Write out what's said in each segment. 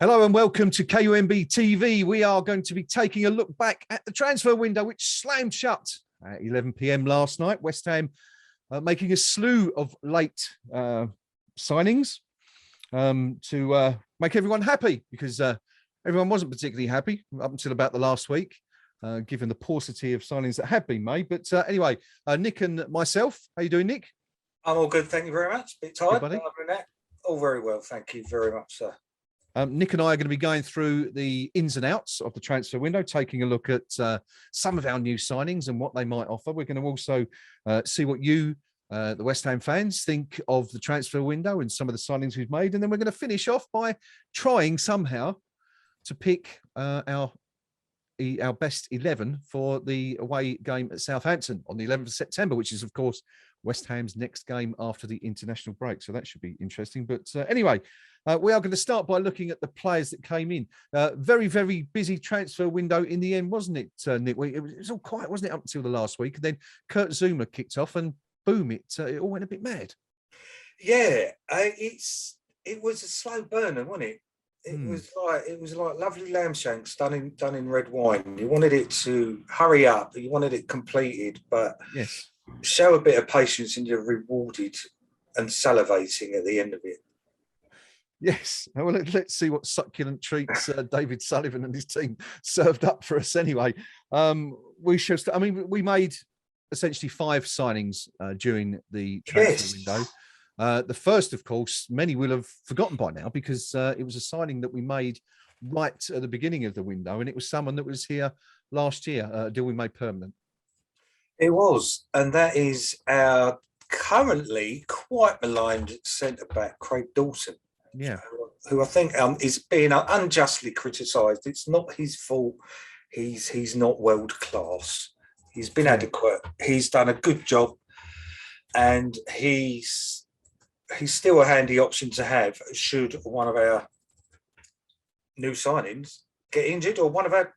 Hello and welcome to KUMBTV. We are going to be taking a look back at the transfer window, which slammed shut at 11 p.m. last night. West Ham making a slew of late signings to make everyone happy, because everyone wasn't particularly happy up until about the last week, given the paucity of signings that have been made. But anyway, Nick and myself, how you doing, Nick? I'm all good, thank you very much. A bit tired, buddy. but other than that, all very well. Thank you very much, sir. Nick and I are going to be going through the ins and outs of the transfer window, taking a look at some of our new signings and what they might offer. We're going to also see what you, the West Ham fans, think of the transfer window and some of the signings we've made. And then we're going to finish off by trying somehow to pick our best 11 for the away game at Southampton on the 11th of September, which is, of course, West Ham's next game after the international break. So that should be interesting. But anyway, we are going to start by looking at the players that came in. Very, very busy transfer window in the end, wasn't it, Nick? It was all quiet, wasn't it, up until the last week? And then Kurt Zouma kicked off and boom, it all went a bit mad. Yeah, it was a slow burner, wasn't it? It was like lovely lamb shanks done in red wine. You wanted it to hurry up, you wanted it completed, but yes, show a bit of patience and you're rewarded and salivating at the end of it. Yes. Well, let's see what succulent treats David Sullivan and his team served up for us anyway. We should. I mean, we made essentially 5 signings during the transfer window. The first, of course, many will have forgotten by now, because it was a signing that we made right at the beginning of the window, and it was someone that was here last year, a deal we made permanent. It was, and that is our currently quite maligned centre-back, Craig Dawson. Yeah, who I think is being unjustly criticised. It's not his fault. He's not world class. He's been adequate. He's done a good job, and he's still a handy option to have should one of our new signings get injured or one of our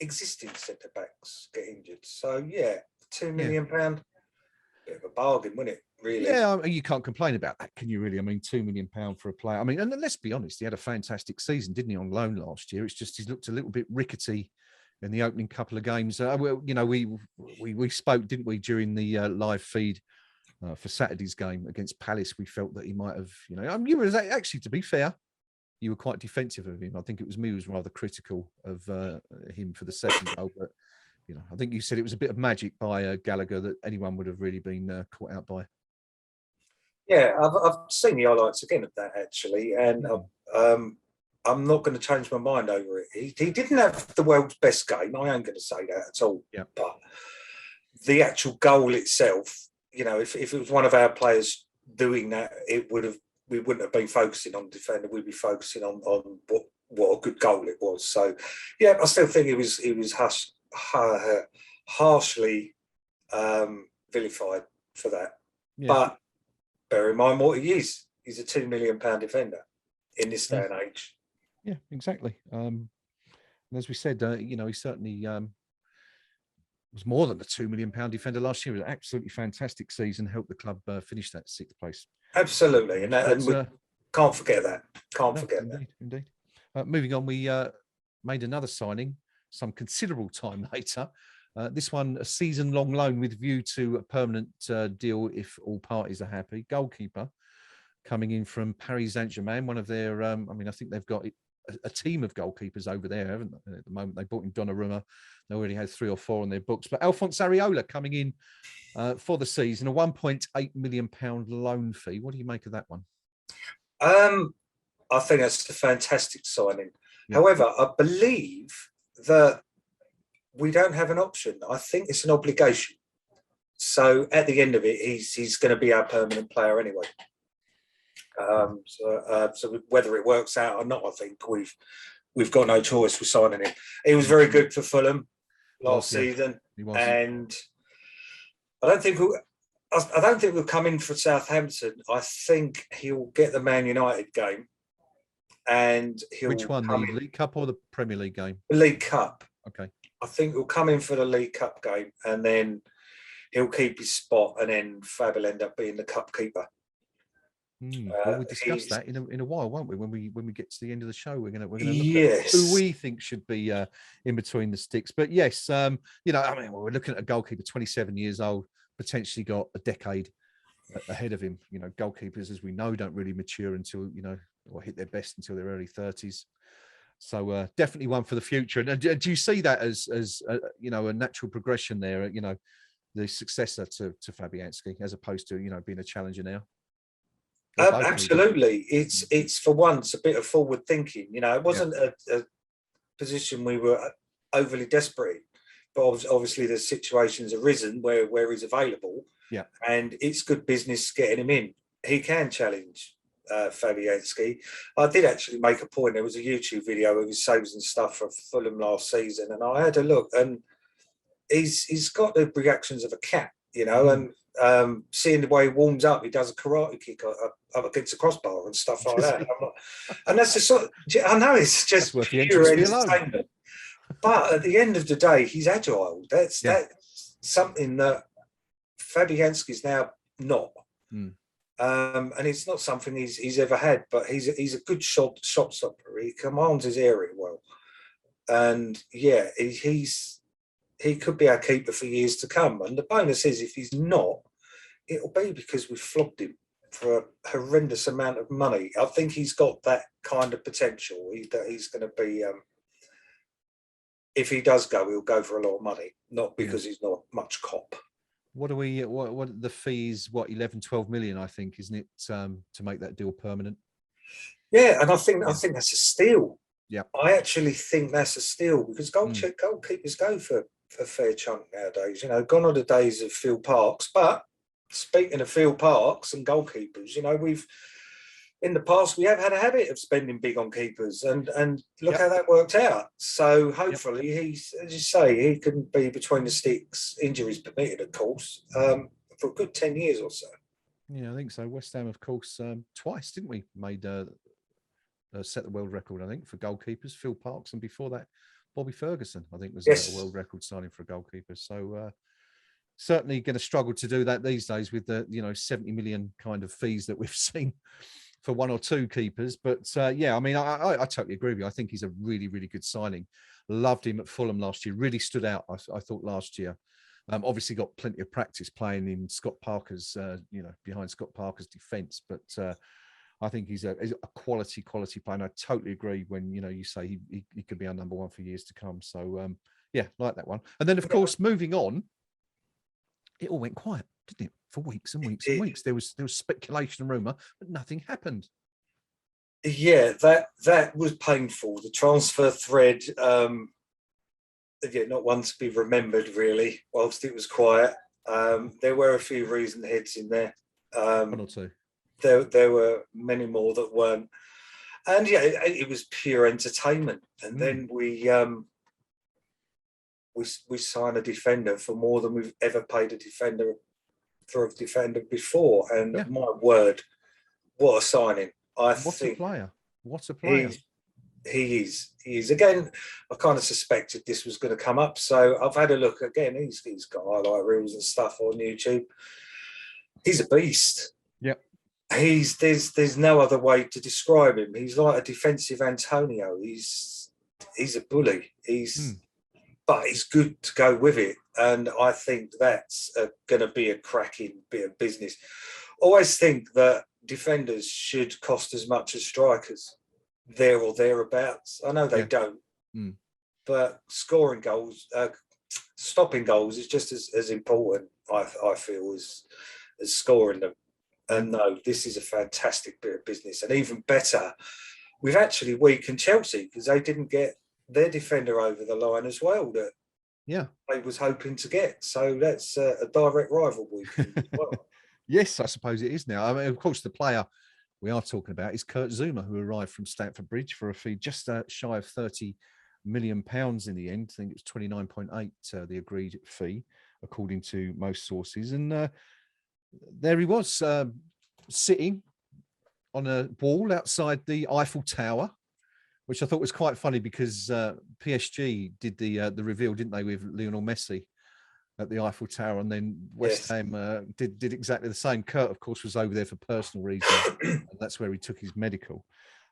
existing centre backs get injured. So yeah, £2 million, bit of a bargain, wasn't it? Really? Yeah, I mean, you can't complain about that, can you? Really? I mean, £2 million for a player. I mean, and let's be honest, he had a fantastic season, didn't he, on loan last year? It's just he's looked a little bit rickety in the opening couple of games. We spoke, didn't we, during the live feed for Saturday's game against Palace? We felt that he might have, you were actually, to be fair, you were quite defensive of him. I think it was me who was rather critical of him for the second goal, but I think you said it was a bit of magic by Gallagher that anyone would have really been caught out by. Yeah, I've seen the highlights again of that, actually, and I'm not going to change my mind over it. He didn't have the world's best game. I ain't going to say that at all. Yeah. But the actual goal itself, if it was one of our players doing that, we wouldn't have been focusing on defender. We'd be focusing on what a good goal it was. So, yeah, I still think it was harshly vilified for that. Yeah. But bear in mind what he is. He's a £2 million defender in this day and age. Yeah, exactly. And as we said, he certainly was more than a £2 million defender last year. It was an absolutely fantastic season, helped the club finish that 6th place. Absolutely. And we can't forget that. Indeed. Moving on, we made another signing some considerable time later. This one, a season-long loan with view to a permanent deal if all parties are happy. Goalkeeper coming in from Paris Saint-Germain, one of their, I think they've got a team of goalkeepers over there, haven't they? At the moment, they brought in Donnarumma. They already had 3 or 4 on their books. But Alphonse Areola coming in for the season, a £1.8 million loan fee. What do you make of that one? I think that's a fantastic signing. Yeah. However, I believe that we don't have an option. I think it's an obligation. So at the end of it, he's going to be our permanent player anyway. So whether it works out or not, I think we've got no choice with signing him. He was very good for Fulham last season, and I don't think we'll come in for Southampton. I think he'll get the Man United game, and he'll. Which one, the League Cup or the Premier League game? The League Cup. Okay. I think he'll come in for the League Cup game, and then he'll keep his spot, and then Fab will end up being the cup keeper. Well, we'll discuss He's that in a while, won't we? When we get to the end of the show, we're gonna look at yes, who we think should be in between the sticks. But yes, you know, I mean, we're looking at a goalkeeper, 27 years old, potentially got a decade ahead of him. You know, goalkeepers, as we know, don't really mature until, you know, or hit their best until their early 30s. So definitely one for the future. And do you see that as you know, a natural progression there? You know, the successor to Fabianski, as opposed to, you know, being a challenger now. absolutely. It's for once a bit of forward thinking. You know, it wasn't a position we were overly desperate in, but obviously the situation's arisen where he's available. Yeah, and it's good business getting him in. He can challenge Fabianski. I did actually make a point. There was a YouTube video of his saves and stuff for Fulham last season, and I had a look, and he's got the reactions of a cat, you know, and seeing the way he warms up, he does a karate kick up against the crossbar and stuff like that. And that's the sort of, I know it's just pure entertainment, but at the end of the day, he's agile. That's something that Fabianski's now not. And it's not something he's ever had, but he's a good shot stopper. He commands his area well, and yeah, he could be our keeper for years to come. And the bonus is, if he's not, it'll be because we flogged him for a horrendous amount of money. I think he's got that kind of potential. That he's going to be. If he does go, he'll go for a lot of money, not because he's not much cop. What are we? What the fees? What 11, 12 million? I think, isn't it, to make that deal permanent? Yeah, and I think that's a steal. Yeah, I actually think that's a steal, because goalkeepers go for a fair chunk nowadays. You know, gone are the days of Phil Parks. But speaking of Phil Parks and goalkeepers, you know, in the past we have had a habit of spending big on keepers, and look how that worked out. So hopefully he's, as you say, he can be between the sticks, injuries permitted, of course, for a good 10 years or so. Yeah, I think so. West Ham, of course, twice, didn't we? Made set the world record, I think, for goalkeepers. Phil Parks, and before that, Bobby Ferguson, I think, was a world record signing for a goalkeeper. So certainly going to struggle to do that these days with the, you know, 70 million kind of fees that we've seen for one or two keepers. But yeah, I mean, I totally agree with you. I think he's a really, really good signing. Loved him at Fulham last year. Really stood out, I thought, last year. Obviously got plenty of practice playing in Scott Parker's, you know, behind Scott Parker's defence. But I think he's a quality player. And I totally agree when, you know, you say he could be our number one for years to come. So yeah, like that one. And then, of course, moving on, it all went quiet, didn't it? For weeks and weeks and weeks. There was speculation and rumour, but nothing happened. Yeah, that was painful. The transfer thread, not one to be remembered, really, whilst it was quiet. There were a few reason heads in there. One or two. There were many more that weren't. And yeah, it was pure entertainment. And then we signed a defender for more than we've ever paid a defender before. And my word, what a signing. What a player. He is. Again, I kind of suspected this was going to come up. So I've had a look again. He's got highlight reels and stuff on YouTube. He's a beast. Yep. There's no other way to describe him. He's like a defensive Antonio. He's a bully. But he's good to go with it. And I think that's going to be a cracking bit of business. Always think that defenders should cost as much as strikers, there or thereabouts. I know they don't, but scoring goals, stopping goals is just as important, I feel, as scoring them. And no, this is a fantastic bit of business. And even better, we've actually weakened Chelsea, because they didn't get their defender over the line as well that they was hoping to get. So that's a direct rival weekend as well. Yes, I suppose it is now. I mean, of course, the player we are talking about is Kurt Zouma, who arrived from Stamford Bridge for a fee just shy of £30 million in the end. I think it was 29.8, the agreed fee, according to most sources. And there he was, sitting on a wall outside the Eiffel Tower, which I thought was quite funny, because PSG did the reveal, didn't they, with Lionel Messi at the Eiffel Tower, and then West Ham did exactly the same. Kurt, of course, was over there for personal reasons, and that's where he took his medical.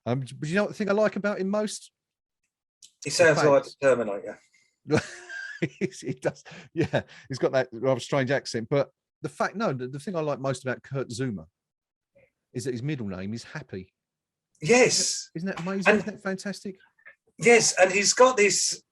But you know what the thing I like about him most? He sounds like the Terminator. He does, yeah. He's got that rather strange accent, but the thing I like most about Kurt Zouma is that his middle name is Happy. Yes, isn't that amazing? Isn't that fantastic? Yes, and he's got this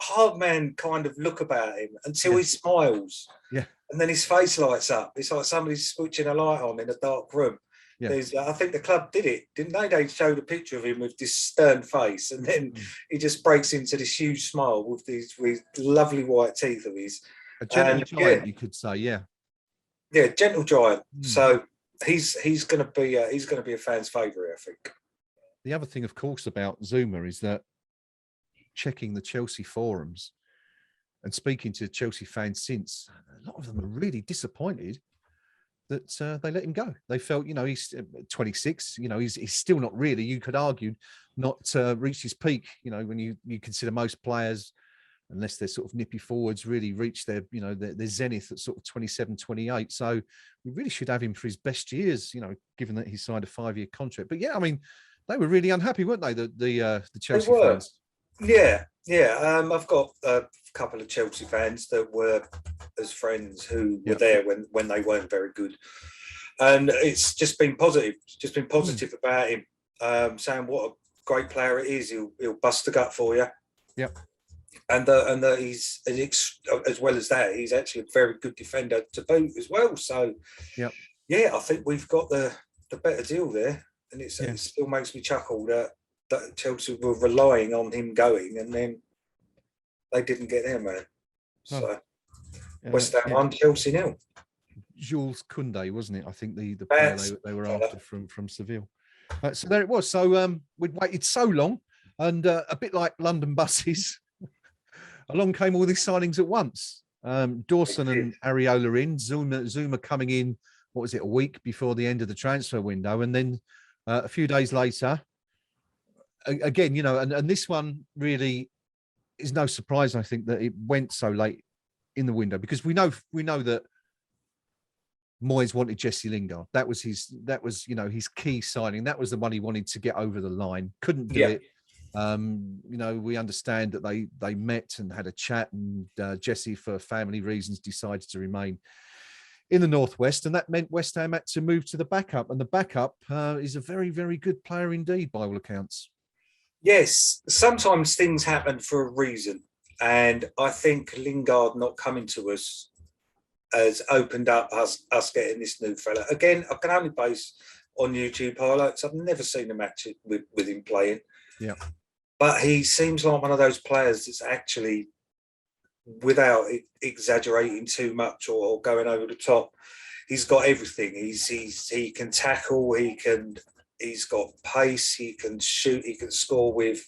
hard man kind of look about him until he smiles. Yeah. And then his face lights up. It's like somebody's switching a light on in a dark room. Yeah. I think the club did it, didn't they? They showed a picture of him with this stern face, and then he just breaks into this huge smile with these lovely white teeth of his. A gentle giant, you could say, yeah. Yeah, gentle giant. So he's going to be a fan's favourite, I think. The other thing, of course, about Zouma is that checking the Chelsea forums and speaking to Chelsea fans since, a lot of them are really disappointed that they let him go. They felt, he's 26, he's still not really, you could argue, not reached his peak, when you consider most players, unless they're sort of nippy forwards, really reach their zenith at sort of 27, 28. So we really should have him for his best years, given that he signed a 5-year contract. But yeah, I mean, they were really unhappy, weren't they? The Chelsea fans. Yeah. I've got a couple of Chelsea fans that were as friends who were there when they weren't very good, and it's just been positive. About him, saying what a great player it is. He'll bust the gut for you. Yep. And that he's as well as that, he's actually a very good defender to boot as well. So yeah, I think we've got the better deal there, and it still makes me chuckle that Chelsea were relying on him going, and then they didn't get there, man. So West Ham 1, Chelsea 0. Jules Koundé, wasn't it? I think the player they were after from Seville. So there it was. So we'd waited so long, and a bit like London buses, along came all these signings at once. Dawson and Areola in, Zouma coming in, what was it, a week before the end of the transfer window, and then a few days later, again, and this one really is no surprise, I think, that it went so late in the window, because we know that Moyes wanted Jesse Lingard. That was his key signing. That was the one he wanted to get over the line. Couldn't do it. We understand that they met and had a chat, and Jesse, for family reasons, decided to remain in the Northwest, and that meant West Ham had to move to the backup, and the backup is a very, very good player indeed, by all accounts. Yes, sometimes things happen for a reason, and I think Lingard not coming to us has opened up us getting this new fella. Again, I can only base on YouTube highlights. I've never seen a match with him playing. Yeah. But he seems like one of those players that's actually, without exaggerating too much or going over the top, he's got everything. He can tackle, he's got pace, he can shoot, he can score with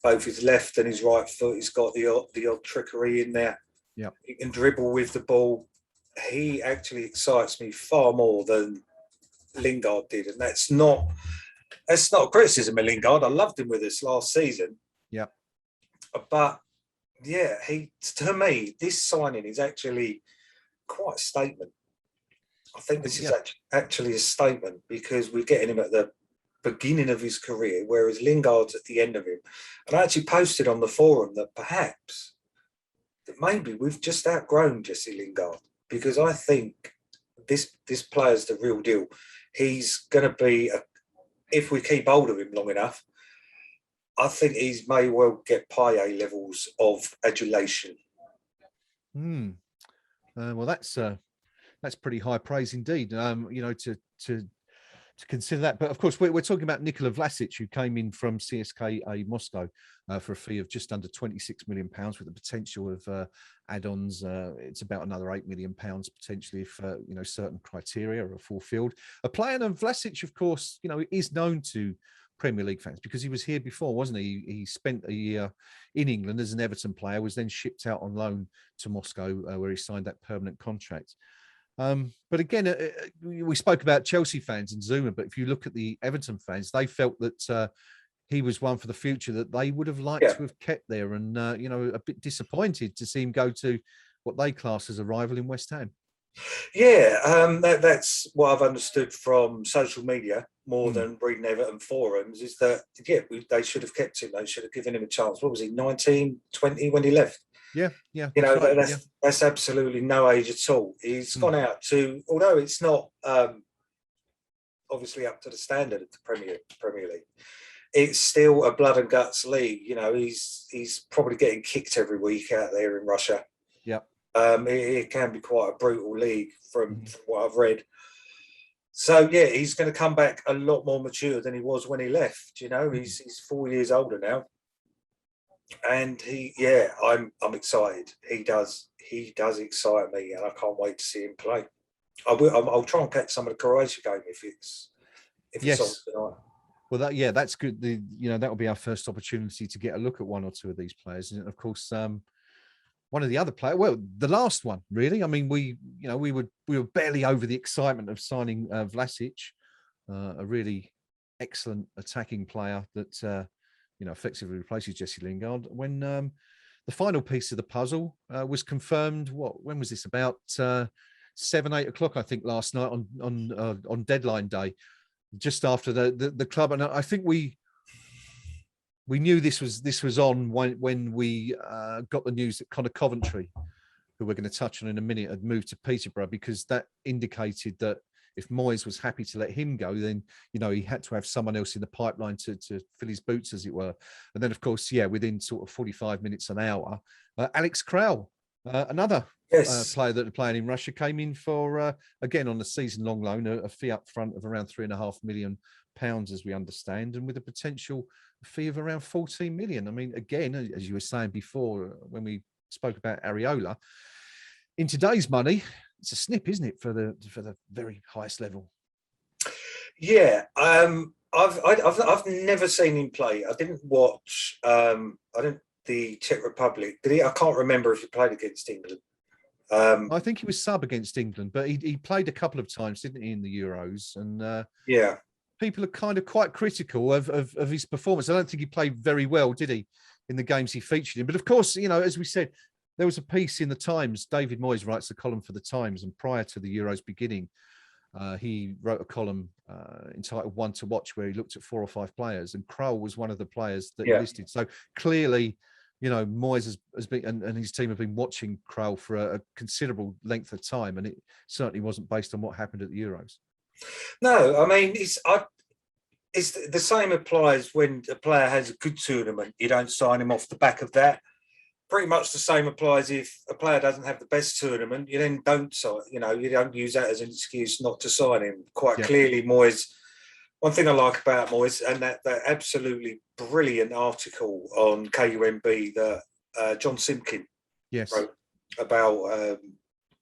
both his left and his right foot. He's got the odd trickery in there. Yeah. He can dribble with the ball. He actually excites me far more than Lingard did, and that's not a criticism of Lingard. I loved him with us last season. Yeah. But yeah, to me, this signing is actually quite a statement. I think this is actually a statement, because we're getting him at the beginning of his career, whereas Lingard's at the end of him. And I actually posted on the forum that perhaps that maybe we've just outgrown Jesse Lingard, because I think this player's the real deal. He's going to be, if we keep hold of him long enough, I think he may well get Payet levels of adulation. Well, that's pretty high praise indeed. To consider that, but of course we're talking about Nicola Vlasic, who came in from CSKA Moscow for a fee of just under £26 million, with the potential of add-ons. It's about another £8 million potentially if certain criteria are fulfilled. A player, and Vlasic, of course, is known to Premier League fans because he was here before, wasn't he? He spent a year in England as an Everton player, was then shipped out on loan to Moscow, where he signed that permanent contract. But again, we spoke about Chelsea fans and Zouma, but if you look at the Everton fans, they felt that he was one for the future that they would have liked Yeah. to have kept there, and you know, a bit disappointed to see him go to what they class as a rival in West Ham. Yeah, that's what I've understood from social media more than reading Everton forums, is that, they should have kept him. They should have given him a chance. What was he, 19, 20 when he left? Yeah, yeah. You know, right, that's absolutely no age at all. He's gone out to, although it's not obviously up to the standard of the Premier League, it's still a blood and guts league. You know, he's probably getting kicked every week out there in Russia. Yeah. It can be quite a brutal league from what I've read. So yeah, he's going to come back a lot more mature than he was when he left. You know, he's 4 years older now, and I'm excited. He does excite me, and I can't wait to see him play. I'll try and catch some of the Croatia game if it's on tonight. Well, that's good. That will be our first opportunity to get a look at one or two of these players, and of course, one of the other players. Well, the last one, really. I mean, we were barely over the excitement of signing Vlasic, a really excellent attacking player that effectively replaces Jesse Lingard. When the final piece of the puzzle was confirmed, when was this? About 7-8 o'clock, I think, last night on deadline day, just after the club, and I think we knew this was on when we got the news that Conor Coventry, who we're going to touch on in a minute, had moved to Peterborough, because that indicated that if Moyes was happy to let him go, then he had to have someone else in the pipeline to fill his boots, as it were. And then, of course, within sort of 45 minutes, an hour, Alex Kral, another player that are playing in Russia, came in for again on a season-long loan, a fee up front of around £3.5 million, as we understand, and with a potential fee of around 14 million. I mean, again, as you were saying before when we spoke about Areola, in today's money, it's a snip, isn't it, for the very highest level? Yeah, I've never seen him play. I didn't watch. The Czech Republic. Did he? I can't remember if he played against England. I think he was sub against England, but he played a couple of times, didn't he, in the Euros? And people are kind of quite critical of his performance. I don't think he played very well, did he, in the games he featured in? But of course, as we said, there was a piece in the Times. David Moyes writes a column for the Times, and prior to the Euros beginning, he wrote a column entitled "One to Watch," where he looked at 4 or 5 players, and Kral was one of the players that he listed. So clearly, Moyes has been and his team have been watching Kral for a considerable length of time, and it certainly wasn't based on what happened at the Euros. No, I mean, it's the same applies when a player has a good tournament. You don't sign him off the back of that. Pretty much the same applies if a player doesn't have the best tournament. You then don't sign. You don't use that as an excuse not to sign him. Quite clearly, Moyes. One thing I like about Moyes, and that absolutely brilliant article on KUMB that John Simpkin wrote about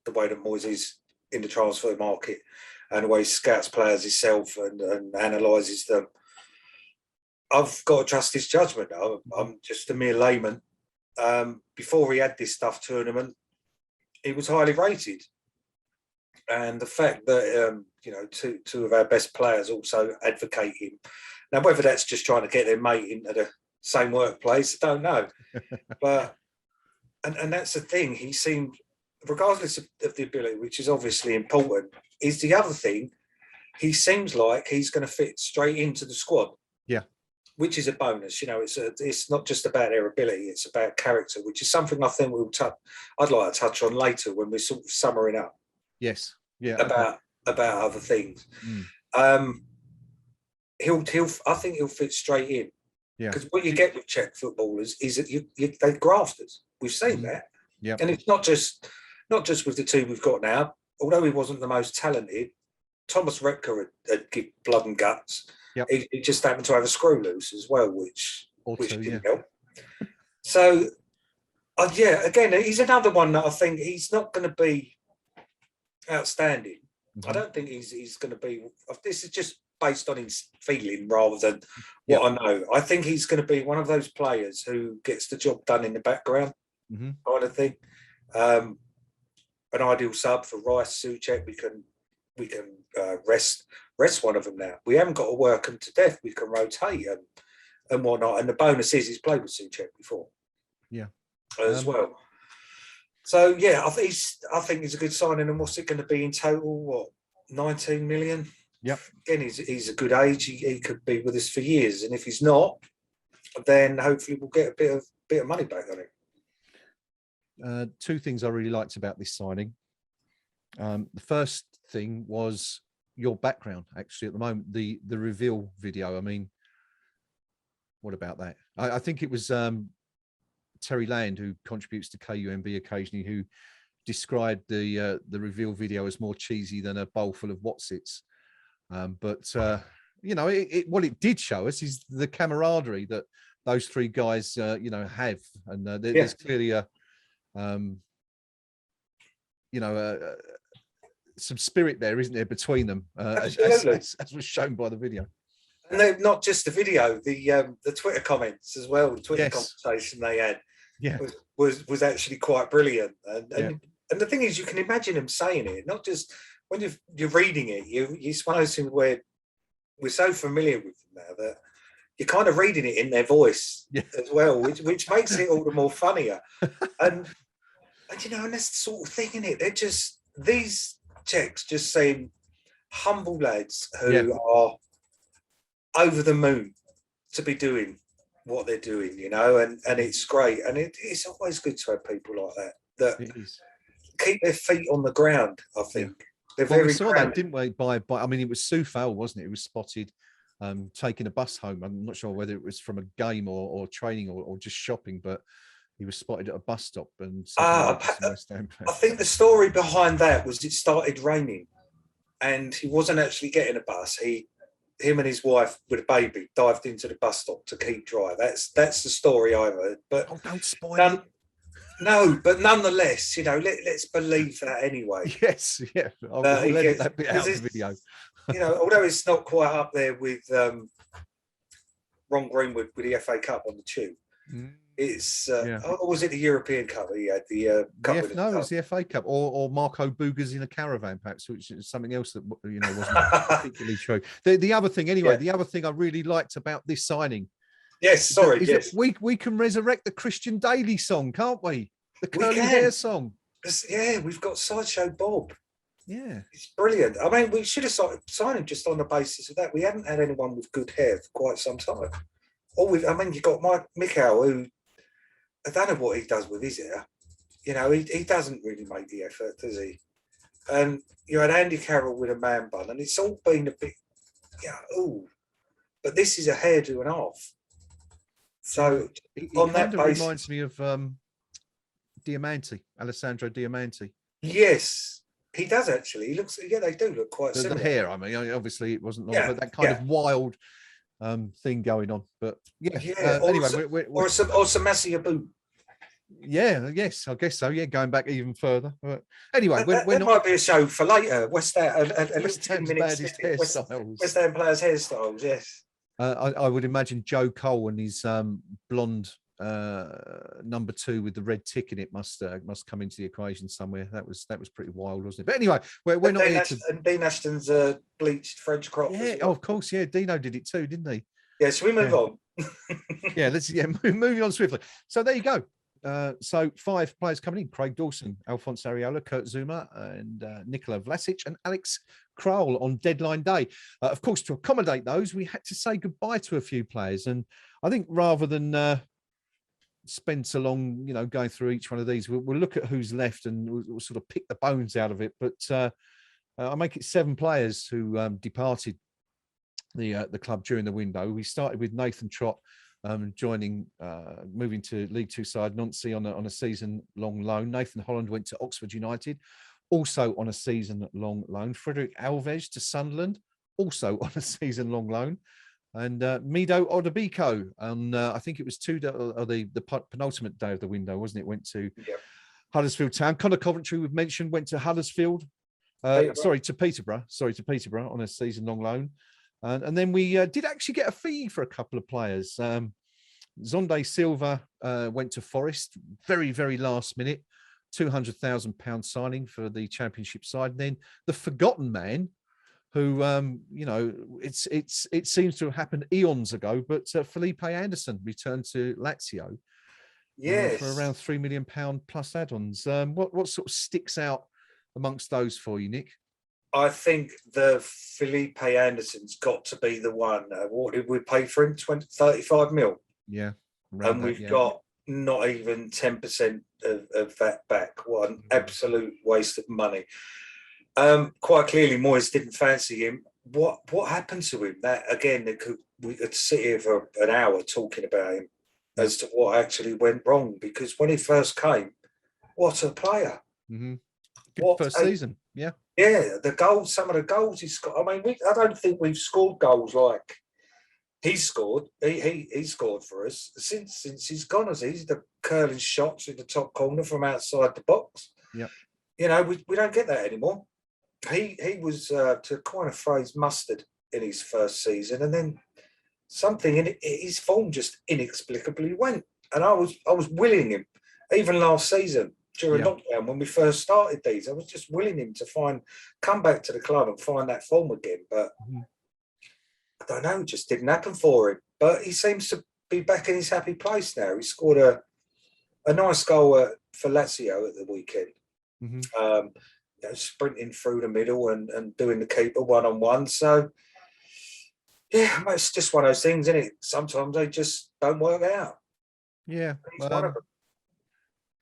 the way that Moyes is in the transfer market and the way he scouts players himself and analyses them. I've got to trust his judgment. I'm just a mere layman. Before he had this stuff tournament, he was highly rated. And the fact that, two of our best players also advocate him. Now, whether that's just trying to get their mate into the same workplace, I don't know. But, and that's the thing, he seemed, regardless of the ability, which is obviously important, is the other thing, he seems like he's going to fit straight into the squad. Yeah. Which is a bonus. It's not just about their ability, it's about character, which is something I think I'd like to touch on later when we're sort of summering up. Yes. Yeah. About other things. I think he'll fit straight in. Yeah. Because what you get with Czech footballers is that they're grafters. We've seen that. Yeah. And it's not just with the two we've got now. Although he wasn't the most talented, Thomas Repka had give blood and guts. Yep. He just happened to have a screw loose as well, which didn't help. So, again, he's another one that I think he's not going to be outstanding. Mm-hmm. I don't think he's going to be. This is just based on his feeling rather than what I know. I think he's going to be one of those players who gets the job done in the background, kind of thing. An ideal sub for Rice, Soucek. We can rest one of them now. We haven't got to work them to death. We can rotate them. and whatnot. And the bonus is he's played with Souček before. Yeah. As well. So yeah, I think he's a good signing. And what's it going to be in total? What, 19 million? Yep. Again, he's a good age. He could be with us for years. And if he's not, then hopefully we'll get a bit of money back on it. Two things I really liked about this signing. The first thing was your background, actually, at the moment, the reveal video. I mean, what about that? I think it was Terry Land, who contributes to KUMB occasionally, who described the reveal video as more cheesy than a bowl full of Watsits. But you know, what it did show us is the camaraderie that those three guys, you know, have, and there's clearly a, you know, some spirit there, isn't there, between them, as was shown by the video. And they're not just the video, the Twitter comments as well. The Twitter conversation they had was actually quite brilliant. And the thing is, you can imagine them saying it, not just when you're reading it. It's one of those things where we're so familiar with them now that you're kind of reading it in their voice as well, which makes it all the more funnier. And you know, and that's the sort of thing, isn't it? They're just, these Czechs just seem humble lads who are over the moon to be doing what they're doing, you know, and it's great. And it's always good to have people like that keep their feet on the ground, I think. They're very we saw that, didn't we? By I mean, it was Southampton, wasn't it? It was spotted taking a bus home. I'm not sure whether it was from a game or training or just shopping, but he was spotted at a bus stop. And I think the story behind that was it started raining and he wasn't actually getting a bus. Him and his wife with a baby dived into the bus stop to keep dry. That's the story I heard. But don't spoil it. No, but nonetheless, you know, let's believe that anyway. Yes, yeah. I'll edit that bit out of the video. You know, although it's not quite up there with Ron Greenwood with the FA Cup on the tube. It's or was it the European Cup? He had the cup. No, it was the FA Cup, or Marco Boogers in a caravan, perhaps, which is something else that, you know, wasn't particularly true. The other thing, anyway, the other thing I really liked about this signing. Yes, sorry. Is that we can resurrect the Christian Daly song, can't we? The curly hair song. Yeah, we've got Sideshow Bob. Yeah, it's brilliant. I mean, we should have signed him just on the basis of that. We hadn't had anyone with good hair for quite some time. I mean, you got Mikel, who I don't know what he does with his hair. You know, he doesn't really make the effort, does he? And you had Andy Carroll with a man bun, and it's all been a bit, but this is a hairdo and half. So on that basis, reminds me of Diamante, Alessandro Diamante. Yes, he does actually. He looks, they do look quite similar. The hair, I mean, obviously it wasn't long, but that kind of wild thing going on. But anyway, or some Massey boot. Yeah, yes, I guess so. Yeah, going back even further. But anyway, there might be a show for later. West Ham baddest hairstyles. West Ham players' hairstyles. Yes. I would imagine Joe Cole and his blonde number 2 with the red tick in it must come into the equation somewhere. That was pretty wild, wasn't it? But anyway, we're not here to. And Dean Ashton's bleached French crop. Yeah, of course. Yeah, Dino did it too, didn't he? Yeah. So we move on. Moving on swiftly. So there you go. So 5 players coming in: Craig Dawson, Alphonse Areola, Kurt Zouma, and Nicola Vlasic and Alex Kral on deadline day. Of course, to accommodate those, we had to say goodbye to a few players, and I think rather than spend so long, you know, going through each one of these, we'll look at who's left and we'll sort of pick the bones out of it. But I'll make it 7 players who departed the club during the window. We started with Nathan Trott. Moving to League Two side Nancy on a season-long loan. Nathan Holland went to Oxford United, also on a season-long loan. Frederick Alves to Sunderland, also on a season-long loan. And Mido Odobiko on, I think it was the penultimate day of the window, wasn't it? Went to Huddersfield Town. Conor Coventry, we've mentioned, went to Huddersfield. To Peterborough. On a season-long loan. And then we did actually get a fee for a couple of players. Zonde Silva went to Forest, very, very last minute, £200,000 signing for the Championship side. And then the forgotten man, who, it seems to have happened eons ago, but Felipe Anderson returned to Lazio for around £3 million plus add-ons. What sort of sticks out amongst those for you, Nick? I think the Felipe Anderson's got to be the one. What did we pay for him? 35 mil. Yeah. And we've got not even 10% of that back. What an absolute waste of money. Quite clearly, Moyes didn't fancy him. What happened to him? That again, we could sit here for an hour talking about him as to what actually went wrong. Because when he first came, what a player! Mm-hmm. Good first season, yeah. Yeah, some of the goals he scored. I mean, I don't think we've scored goals like he scored. He scored for us since he's gone. He's the curling shots in the top corner from outside the box. Yeah, we don't get that anymore. He was, to coin a phrase, mustard in his first season, and then something in his form just inexplicably went. And I was willing him, even last season during lockdown when we first started these. I was just willing him to come back to the club and find that form again. But I don't know, it just didn't happen for him. But he seems to be back in his happy place now. He scored a nice goal for Lazio at the weekend. Sprinting through the middle and doing the keeper one-on-one. So, yeah, it's just one of those things, isn't it? Sometimes they just don't work out. Yeah.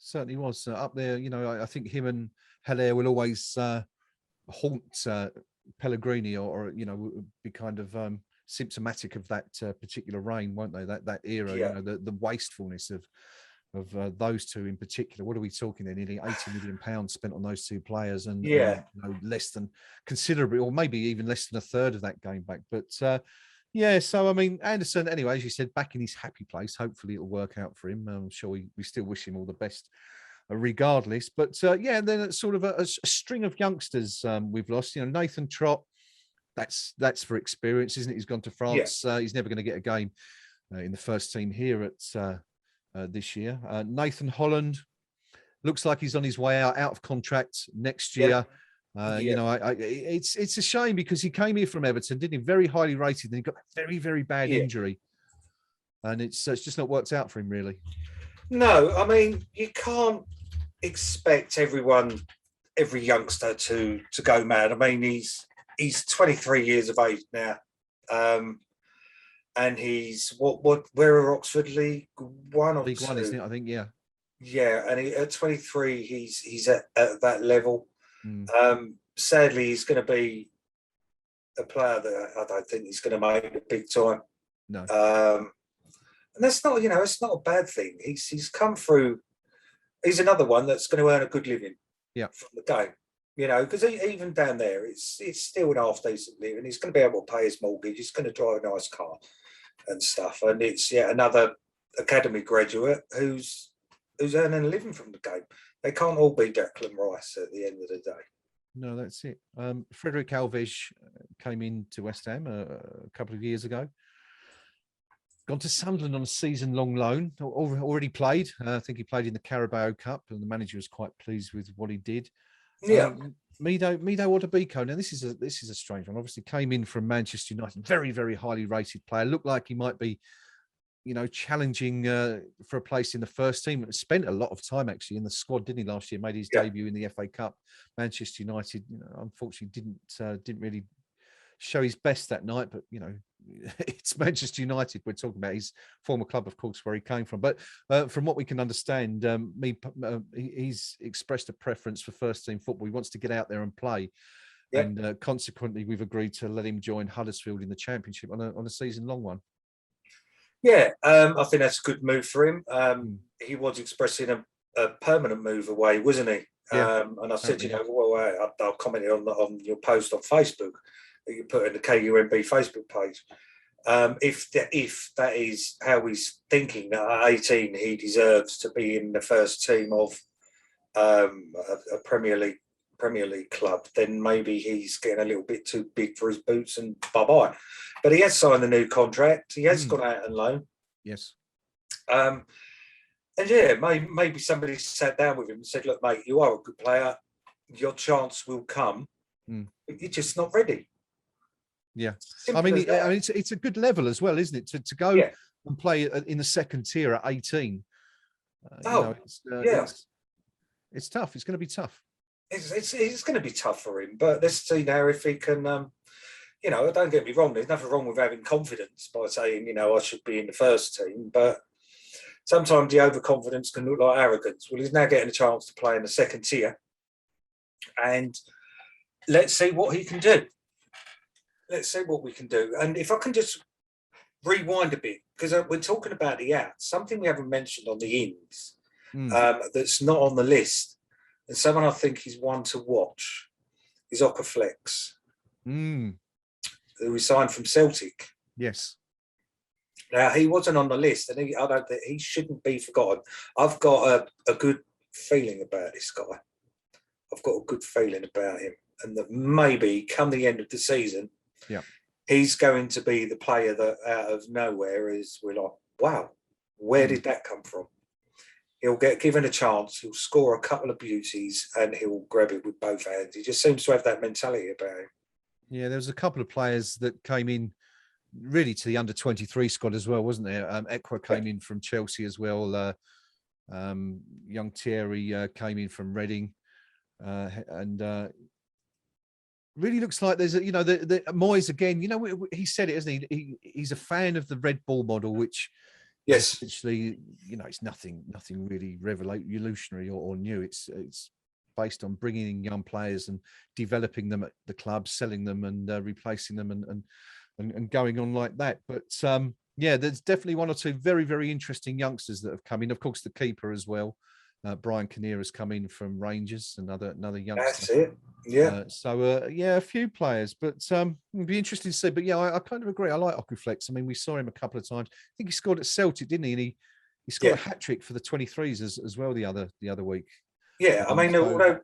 Certainly was up there. I think him and Haller will always haunt Pellegrini or be kind of symptomatic of that particular reign, won't they? That era, the wastefulness of those two in particular. What are we talking there? Nearly £80 million spent on those two players, and less than considerably, or maybe even less than a third of that going back. But so I mean, Anderson, anyway, as you said, back in his happy place. Hopefully, it'll work out for him. I'm sure we still wish him all the best, regardless. But and then it's sort of a string of youngsters we've lost. Nathan Trott. That's for experience, isn't it? He's gone to France. He's never going to get a game in the first team here at this year. Nathan Holland looks like he's on his way out of contract next year. It's a shame because he came here from Everton, didn't he? Very highly rated, and he got a very, very bad injury, and it's just not worked out for him, really. No, I mean, you can't expect every youngster to go mad. I mean, he's 23 years of age now. And he's where are Oxford League One or League two? One, isn't it? I think, yeah. Yeah, and at 23, he's at that level. Sadly, he's going to be a player that I don't think he's going to make it big time. No. And that's not, it's not a bad thing. He's come through. He's another one that's going to earn a good living. From the game. Because even down there, it's still an half decent living. He's going to be able to pay his mortgage. He's going to drive a nice car and stuff. And it's another academy graduate who's earning a living from the game. They can't all be Declan Rice at the end of the day. No, that's it. Frederick Alves came into West Ham a couple of years ago. Gone to Sunderland on a season-long loan. Already played. I think he played in the Carabao Cup, and the manager was quite pleased with what he did. Yeah. Mido Otabiko. Now this is a strange one. Obviously came in from Manchester United, very, very highly rated player. Looked like he might be, challenging for a place in the first team. Spent a lot of time actually in the squad, didn't he, last year? Made his debut in the FA Cup. Manchester United, unfortunately didn't really show his best that night, but it's Manchester United we're talking about, his former club, of course, where he came from. But from what we can understand, he's expressed a preference for first team football. He wants to get out there and play. And consequently, we've agreed to let him join Huddersfield in the Championship on a season-long one. I think that's a good move for him. He was expressing a permanent move away, wasn't he? And I said, I'll comment on your post on Facebook that you put in the KUMB Facebook page. If that is how he's thinking, that at 18 he deserves to be in the first team of a Premier League club, then maybe he's getting a little bit too big for his boots and bye-bye. But he has signed a new contract. He has gone out on loan. Yes. And maybe somebody sat down with him and said, look, mate, you are a good player. Your chance will come. But you're just not ready. Yeah. I Simple mean, as that. it's a good level as well, isn't it? To go Yeah. and play in the second tier at 18. Oh, yeah. It's tough. It's going to be tough. It's going to be tough for him, but let's see now if he can. Don't get me wrong. There's nothing wrong with having confidence by saying, I should be in the first team, but sometimes the overconfidence can look like arrogance. Well, he's now getting a chance to play in the second tier, and let's see what he can do. Let's see what we can do. And if I can just rewind a bit, because we're talking about the outs, something we haven't mentioned on the ins that's not on the list, and someone I think is one to watch is Okaflex, who we signed from Celtic. Yes. Now, he wasn't on the list, and I don't think he shouldn't be forgotten. I've got a good feeling about this guy. I've got a good feeling about him, and that maybe come the end of the season, he's going to be the player that out of nowhere we're like, wow, where did that come from? He'll get given a chance, he'll score a couple of beauties, and he'll grab it with both hands. He just seems to have that mentality about him. Yeah, there was a couple of players that came in really to the under-23 squad as well, wasn't there? Ekwa came in from Chelsea as well. Young Thierry came in from Reading. And really looks like there's the Moyes again. He said it, isn't he? He's a fan of the red ball model, which essentially, it's nothing really revolutionary or new. It's based on bringing in young players and developing them at the club, selling them and replacing them and going on like that. But there's definitely one or two very, very interesting youngsters that have come in. Of course, the keeper as well. Brian Kinnear has come in from Rangers, another youngster. That's it. Yeah. A few players, but it'd be interesting to see. But I kind of agree. I like Okaflex. I mean, we saw him a couple of times. I think he scored at Celtic, didn't he? And he scored a hat trick for the 23s as well the other week. Yeah, I mean, although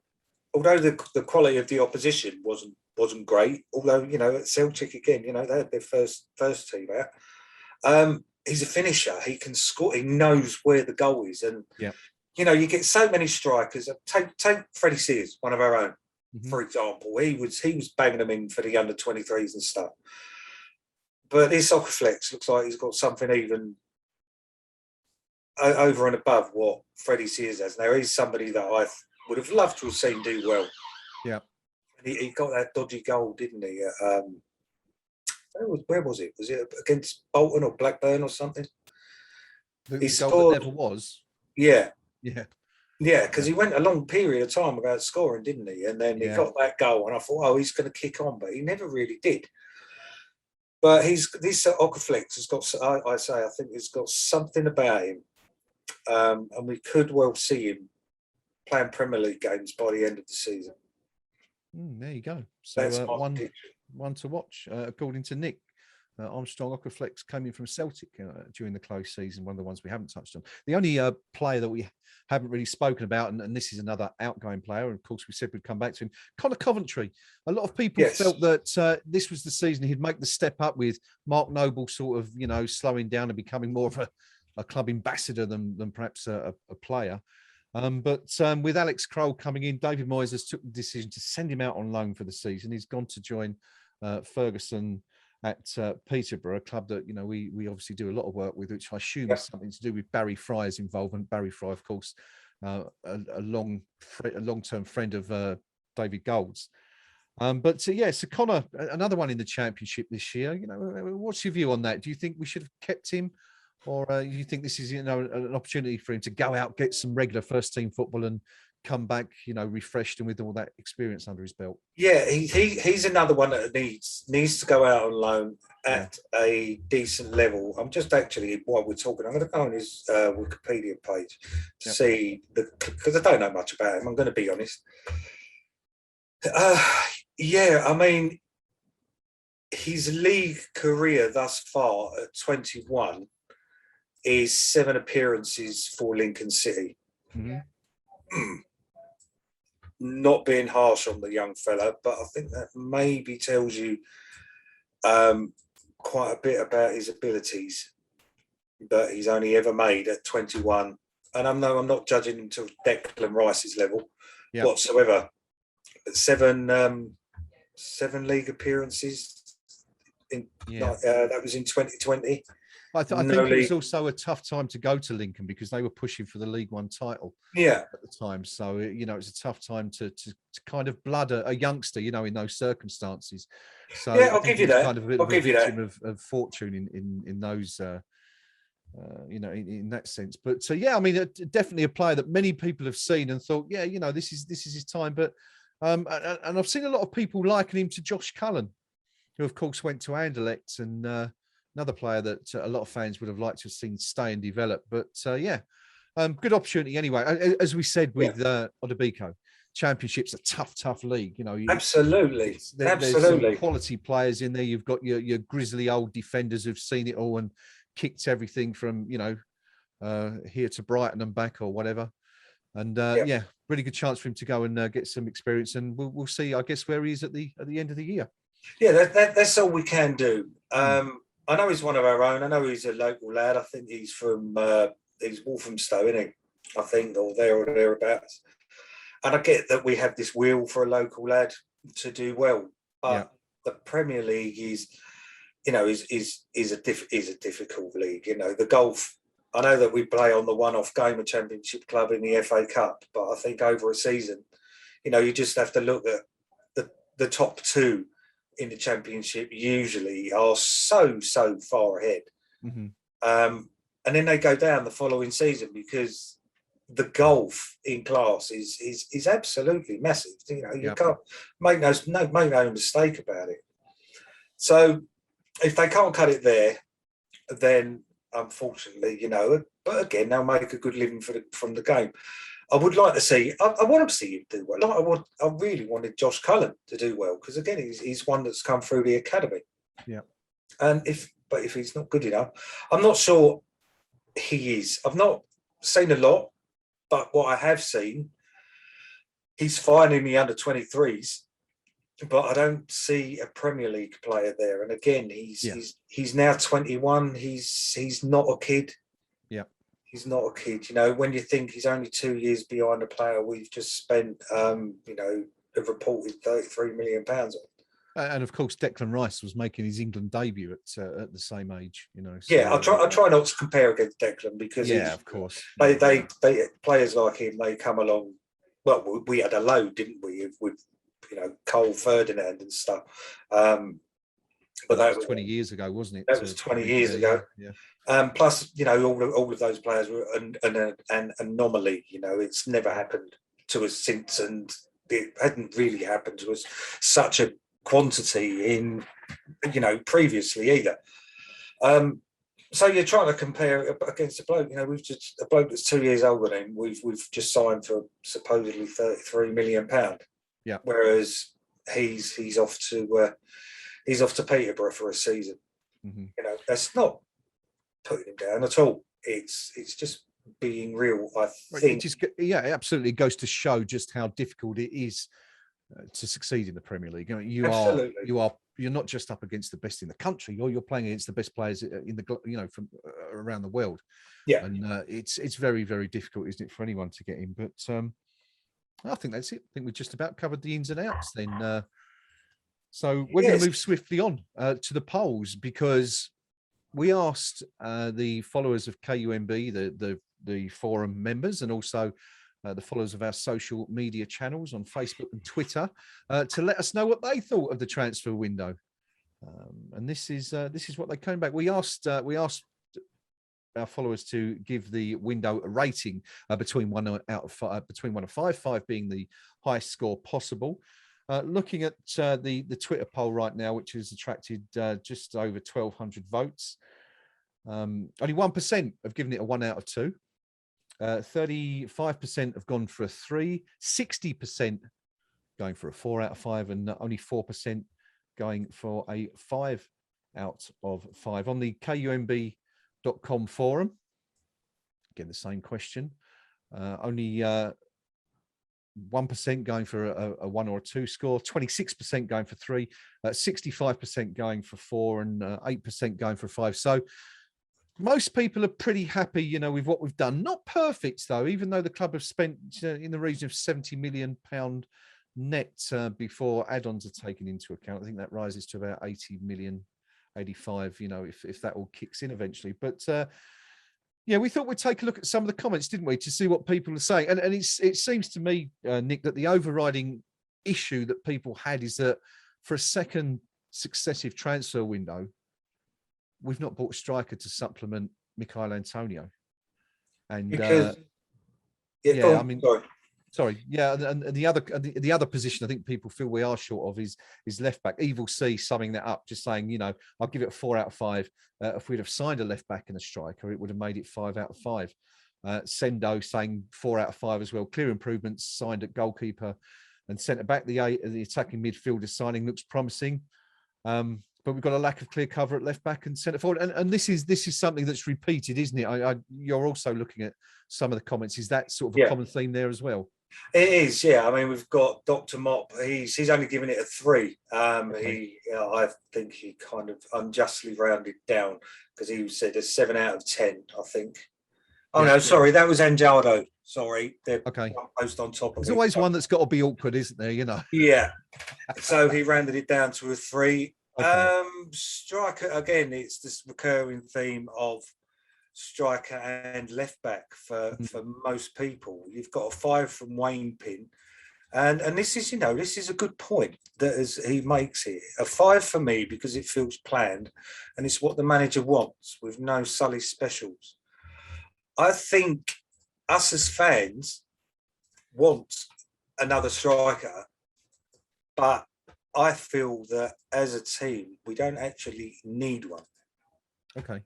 the quality of the opposition wasn't great, although at Celtic again, they had their first team out. He's a finisher. He can score. He knows where the goal is, and you get so many strikers. Take Freddie Sears, one of our own, for example. He was banging them in for the under 23s and stuff. But this Okaflex looks like he's got something even over and above what Freddie Sears has. Now, he's somebody that I would have loved to have seen do well. Yeah. He got that dodgy goal, didn't he? Where was it? Was it against Bolton or Blackburn or something? He scored. That never was. Yeah. Yeah. Yeah, because he went a long period of time without scoring, didn't he? And then he got that goal, and I thought, he's going to kick on, but he never really did. But this Okaflex has got, I think he's got something about him, and we could well see him playing Premier League games by the end of the season. There you go. So that's one to watch, according to Nick. Armstrong Okaflex came in from Celtic during the close season, one of the ones we haven't touched on. The only player that we haven't really spoken about, and this is another outgoing player, and of course we said we'd come back to him, Conor Coventry. A lot of people felt that this was the season he'd make the step up with Mark Noble sort of, slowing down and becoming more of a club ambassador than perhaps a player. But with Alex Kral coming in, David Moyes has took the decision to send him out on loan for the season. He's gone to join Ferguson at Peterborough, a club that we obviously do a lot of work with, which I assume is something to do with Barry Fry's involvement. Barry Fry, of course, a long-term friend of David Gold's. So Conor, another one in the Championship this year. What's your view on that? Do you think we should have kept him, or do you think this is an opportunity for him to go out, get some regular first-team football, and come back, refreshed and with all that experience under his belt? Yeah, he's another one that needs to go out on loan at a decent level. I'm just actually, while we're talking, I'm going to go on his Wikipedia page to see because I don't know much about him. I'm going to be honest. I mean, his league career thus far at 21 is 7 appearances for Lincoln City. Not being harsh on the young fella, but I think that maybe tells you quite a bit about his abilities that he's only ever made at 21. And I'm not judging him to Declan Rice's level whatsoever. But 7 league appearances That was in 2020. I think it was also a tough time to go to Lincoln because they were pushing for the League One title at the time. So, it was a tough time to kind of blood a youngster, in those circumstances. So I'll give you that. Kind of a bit of a victim of fortune in those, in that sense. But definitely a player that many people have seen and thought, this is his time. But and I've seen a lot of people liken him to Josh Cullen, who of course went to Anderlecht, and another player that a lot of fans would have liked to have seen stay and develop. But good opportunity anyway. As we said with Odobiko, Championship's a tough league. Absolutely. There's some quality players in there. You've got your grizzly old defenders who've seen it all and kicked everything from here to Brighton and back or whatever. And really good chance for him to go and get some experience. And we'll see, I guess, where he is at the end of the year. Yeah, that's all we can do. I know he's one of our own. I know he's a local lad. I think he's from he's Walthamstow, isn't he? I think, or thereabouts. And I get that we have this wheel for a local lad to do well, but the Premier League is a difficult league. The golf. I know that we play on the one-off game of Championship Club in the FA Cup, but I think over a season, you just have to look at the top two in the Championship usually are so far ahead. Mm-hmm. And then they go down the following season because the golf in class is absolutely massive. You can't make no mistake about it. So if they can't cut it there, then unfortunately, but again, they'll make a good living from the game. I would like to see. I want to see him do well. I really wanted Josh Cullen to do well because again, he's one that's come through the academy. Yeah. And if he's not good enough, I'm not sure he is. I've not seen a lot, but what I have seen, he's fine in the under-23s, but I don't see a Premier League player there. And again, he's now 21. He's not a kid. Yeah. He's not a kid. When you think he's only 2 years behind a player we've just spent, have reported £33 million on. And of course, Declan Rice was making his England debut at the same age. So, I try not to compare against Declan because of course, they players like him, they come along. Well, we had a load, didn't we, with Cole Ferdinand and stuff. But that was 20 years ago, wasn't it? That was 20 years ago. Yeah. Plus, all of those players were an anomaly. It's never happened to us since, and it hadn't really happened to us such a quantity in, previously either. So you're trying to compare against a bloke. A bloke that's 2 years older than him. We've just signed for supposedly £33 million. Yeah. Whereas he's off to Peterborough for a season. Mm-hmm. That's not putting him down at all. It's just being real. I think. It absolutely goes to show just how difficult it is to succeed in the Premier League. You're not just up against the best in the country. You're playing against the best players in the from around the world. Yeah, and it's very, very difficult, isn't it, for anyone to get in? But I think that's it. I think we've just about covered the ins and outs then. So we're going to move swiftly on to the polls because we asked the followers of KUMB, the forum members, and also the followers of our social media channels on Facebook and Twitter to let us know what they thought of the transfer window. And this is what they came back. We asked our followers to give the window a rating between 1 out of 5, between 1 and 5 being the highest score possible. Looking at the Twitter poll right now, which has attracted just over 1,200 votes, only 1% have given it a 1 out of 2. 35% have gone for a 3, 60% going for a 4 out of 5, and only 4% going for a 5 out of 5. On the KUMB.com forum, again, the same question. Only 1% going for a 1 or a 2 score, 26% going for 3, 65% going for 4, and 8% going for 5. So most people are pretty happy, with what we've done. Not perfect, though, even though the club have spent in the region of £70 million net before add-ons are taken into account. I think that rises to about 80 million 85, you know, if that all kicks in eventually. But yeah, we thought we'd take a look at some of the comments, didn't we, to see what people are saying. And it seems to me, Nick, that the overriding issue that people had is that for a second successive transfer window, we've not bought a striker to supplement Michail Antonio. And because yeah, I mean, sorry, yeah, and the other position I think people feel we are short of is left back. Evil C summing that up, just saying, you know, I'll give it a 4 out of 5. If we'd have signed a left back and a striker, it would have made it 5 out of 5. Sendo saying 4 out of 5 as well. Clear improvements signed at goalkeeper and centre back. The attacking midfielder signing looks promising. But we've got a lack of clear cover at left back and centre forward. And this is something that's repeated, isn't it? You're also looking at some of the comments. Is that sort of a common theme there as well? It is, yeah. I mean, we've got Dr. Mop. He's only given it a 3. Okay. I think he kind of unjustly rounded down because he said a 7 out of 10, I think. Oh, no, sorry. That was Anjaldo. Sorry. They're post on top of it. There's always one that's got to be awkward, isn't there? You know? Yeah. So he rounded it down to a 3. Okay. Striker, again, it's this recurring theme of striker and left back for most people. You've got a 5 from Wayne Pin. And this is, you know, this is a good point that as he makes it. A 5 for me because it feels planned and it's what the manager wants with no Sully specials. I think us as fans want another striker, but I feel that as a team, we don't actually need one. Okay.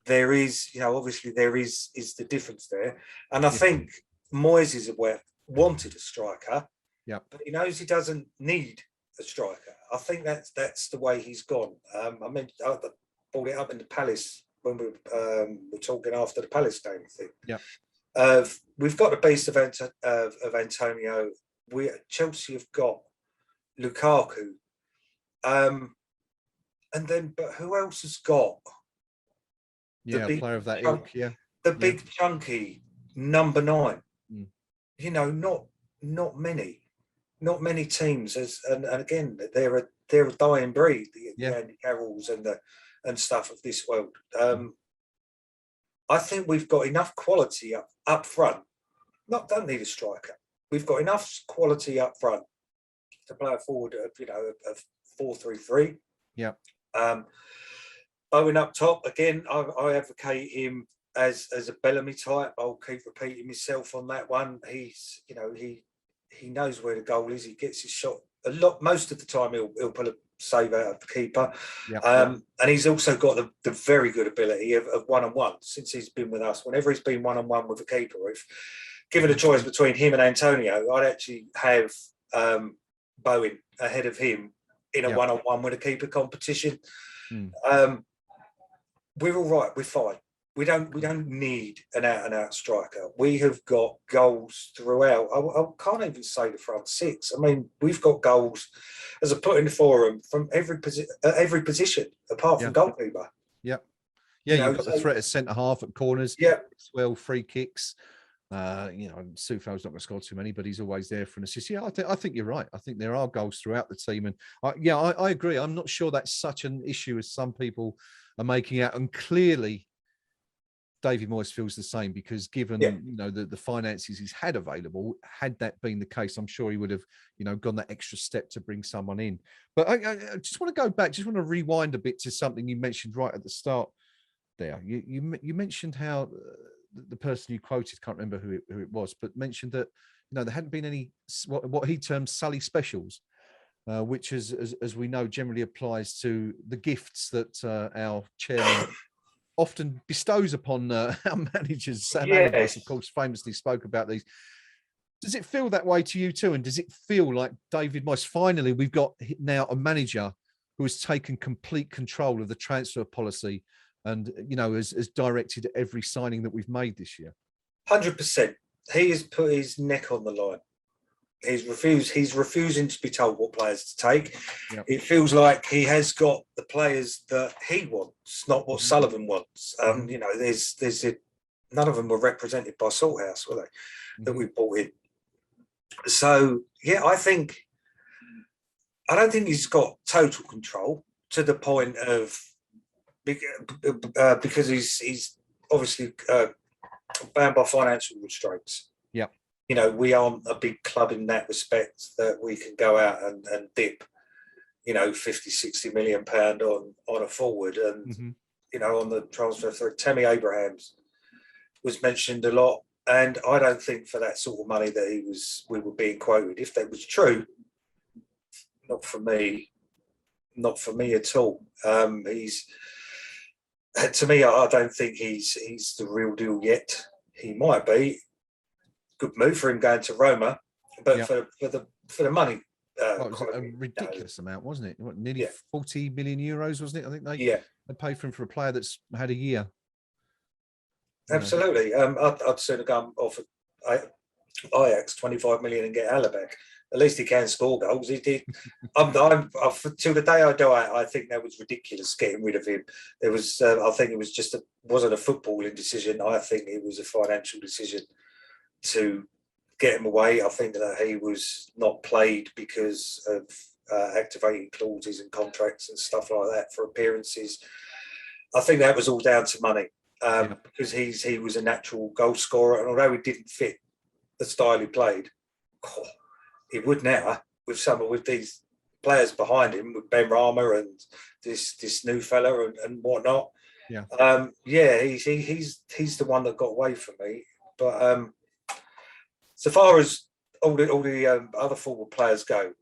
There is, you know, obviously there is the difference there. And I think Moyes is aware, wanted a striker, but he knows he doesn't need a striker. I think that's the way he's gone. I brought it up in the Palace when we were talking after the Palace game, I think. Yeah. We've got the beast of Antonio. Chelsea have got Lukaku. And then, but who else has got? Yeah, a player of that ilk, the big chunky number 9. You know, not many teams. And again, they're a dying breed. The Andy Carrolls and stuff of this world. I think we've got enough quality up front. Don't need a striker. We've got enough quality up front to play forward. A 4-3-3. Yeah. Owen up top again. I advocate him as a Bellamy type. I'll keep repeating myself on that one. He's, you know, he knows where the goal is. He gets his shot a lot. Most of the time, he'll pull a save out of the keeper. And he's also got the very good ability of one-on-one since he's been with us. Whenever he's been one-on-one with a keeper, if given a choice between him and Antonio, I'd actually have Bowen ahead of him in a one-on-one with a keeper competition. We're all right. We're fine. We don't need an out-and-out striker. We have got goals throughout. I can't even say the front 6. I mean, we've got goals, as I put in the forum, from every position apart from goalkeeper. Yeah, you've got the threat at centre half at corners. Yeah, well, free kicks. You know, Soufal's not going to score too many, but he's always there for an assist. Yeah, I think you're right. I think there are goals throughout the team, and I agree. I'm not sure that's such an issue as some people are making out, and clearly David Moyes feels the same because given you know the finances he's had available, had that been the case, I'm sure he would have gone that extra step to bring someone in. But I just want to go back, just want to rewind a bit to something you mentioned right at the start there. You mentioned how the person you quoted, can't remember who it was, but mentioned that there hadn't been any what he termed Sully specials, which as we know generally applies to the gifts that our chairman often bestows upon our managers. Sam Allardyce, of course, famously spoke about these. Does it feel that way to you too? And does it feel like David Moyes, finally, we've got now a manager who has taken complete control of the transfer policy and, has directed every signing that we've made this year? 100%. He has put his neck on the line. He's refusing to be told what players to take. Yep. It feels like he has got the players that he wants, not what Sullivan wants. There's none of them were represented by Salthouse, were they? That we brought in. So I don't think he's got total control to the point of because he's obviously bound by financial restraints. Yeah. You know, we aren't a big club in that respect that we can go out and dip, you know, 50, 60 million pound on a forward. And, you know, on the transfer for Tammy Abrahams was mentioned a lot. And I don't think for that sort of money that we were being quoted. If that was true, not for me at all. He's, to me, I don't think he's the real deal yet. He might be. Good move for him going to Roma, but for the money. It was a ridiculous amount, wasn't it? What, nearly 40 million euros, wasn't it? I think they paid for him for a player that's had a year. Absolutely. I'd sooner go off Ajax 25 million and get Alaba back. At least he can score goals. He did. Till the day I die, I think that was ridiculous getting rid of him. There was, I think it was wasn't a footballing decision. I think it was a financial decision to get him away. I think that he was not played because of activating clauses and contracts and stuff like that for appearances. I think that was all down to money. Because he was a natural goal scorer, and although he didn't fit the style he played, he would now with these players behind him, with Ben Rama and this new fella and whatnot. He's the one that got away from me. But so far as all the other forward players go,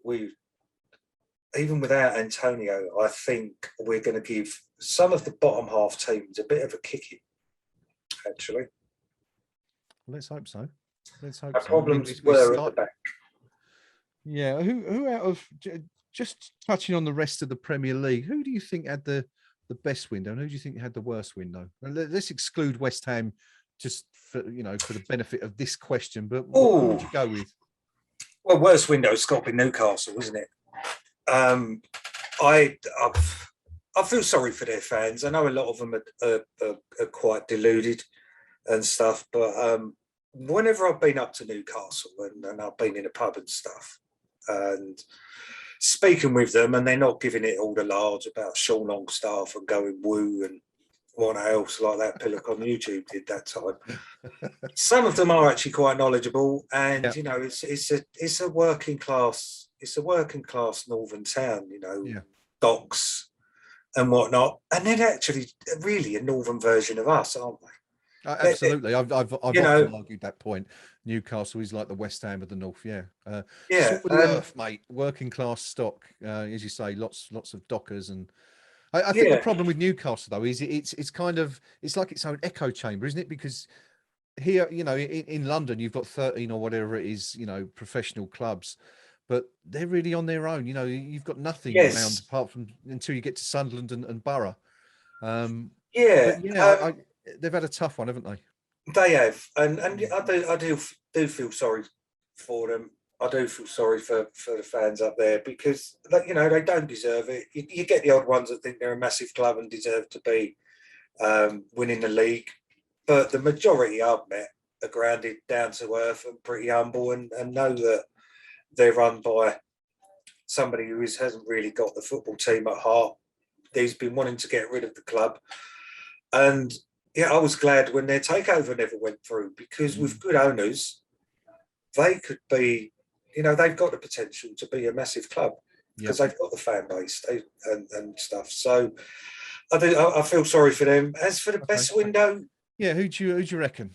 even without Antonio, I think we're going to give some of the bottom half teams a bit of a kicking. Actually, let's hope so. Our problems were at the back. Yeah, who out of, just touching on the rest of the Premier League, who do you think had the best window, and who do you think had the worst window? Let's exclude West Ham, just for the benefit of this question. But what would you go with? Well, worst window's got to be Newcastle, isn't it? I feel sorry for their fans. I know a lot of them are quite deluded and stuff, but whenever I've been up to Newcastle and I've been in a pub and stuff and speaking with them, and they're not giving it all the large about Sean Longstaff and going woo and what else like that Pillock on YouTube did that time. Some of them are actually quite knowledgeable, and it's a working class northern town, docks and whatnot, and they're actually really a northern version of us, aren't they? Absolutely. I've often argued that point. Newcastle is like the West Ham of the North. Salt of the earth, mate. Working class stock, as you say. Lots of dockers, and I think the problem with Newcastle though is it's kind of, it's like its own echo chamber, isn't it? Because here, in London, you've got 13 or whatever it is, professional clubs. But they're really on their own. You've got nothing around apart from until you get to Sunderland and Borough. They've had a tough one, haven't they? They have, and I do feel sorry for them. I do feel sorry for the fans up there because they don't deserve it. You get the odd ones that think they're a massive club and deserve to be winning the league, but the majority I've met are grounded, down to earth, and pretty humble, and know that they're run by somebody who hasn't really got the football team at heart. He's been wanting to get rid of the club. And I was glad when their takeover never went through, because with good owners, they could be, they've got the potential to be a massive club because they've got the fan base and stuff. So I feel sorry for them. As for the best window, who do you reckon?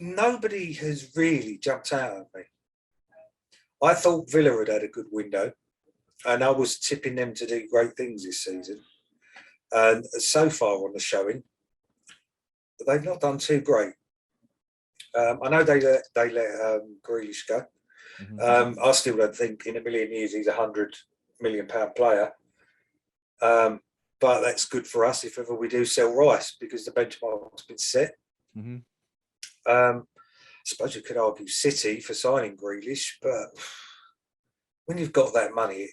Nobody has really jumped out at me. I thought Villa had a good window, and I was tipping them to do great things this season. And so far on the showing, they've not done too great. I know they let Grealish go. I still don't think in a million years he's £100 million player. But that's good for us if ever we do sell Rice, because the benchmark's been set. I suppose you could argue City for signing Grealish, but when you've got that money,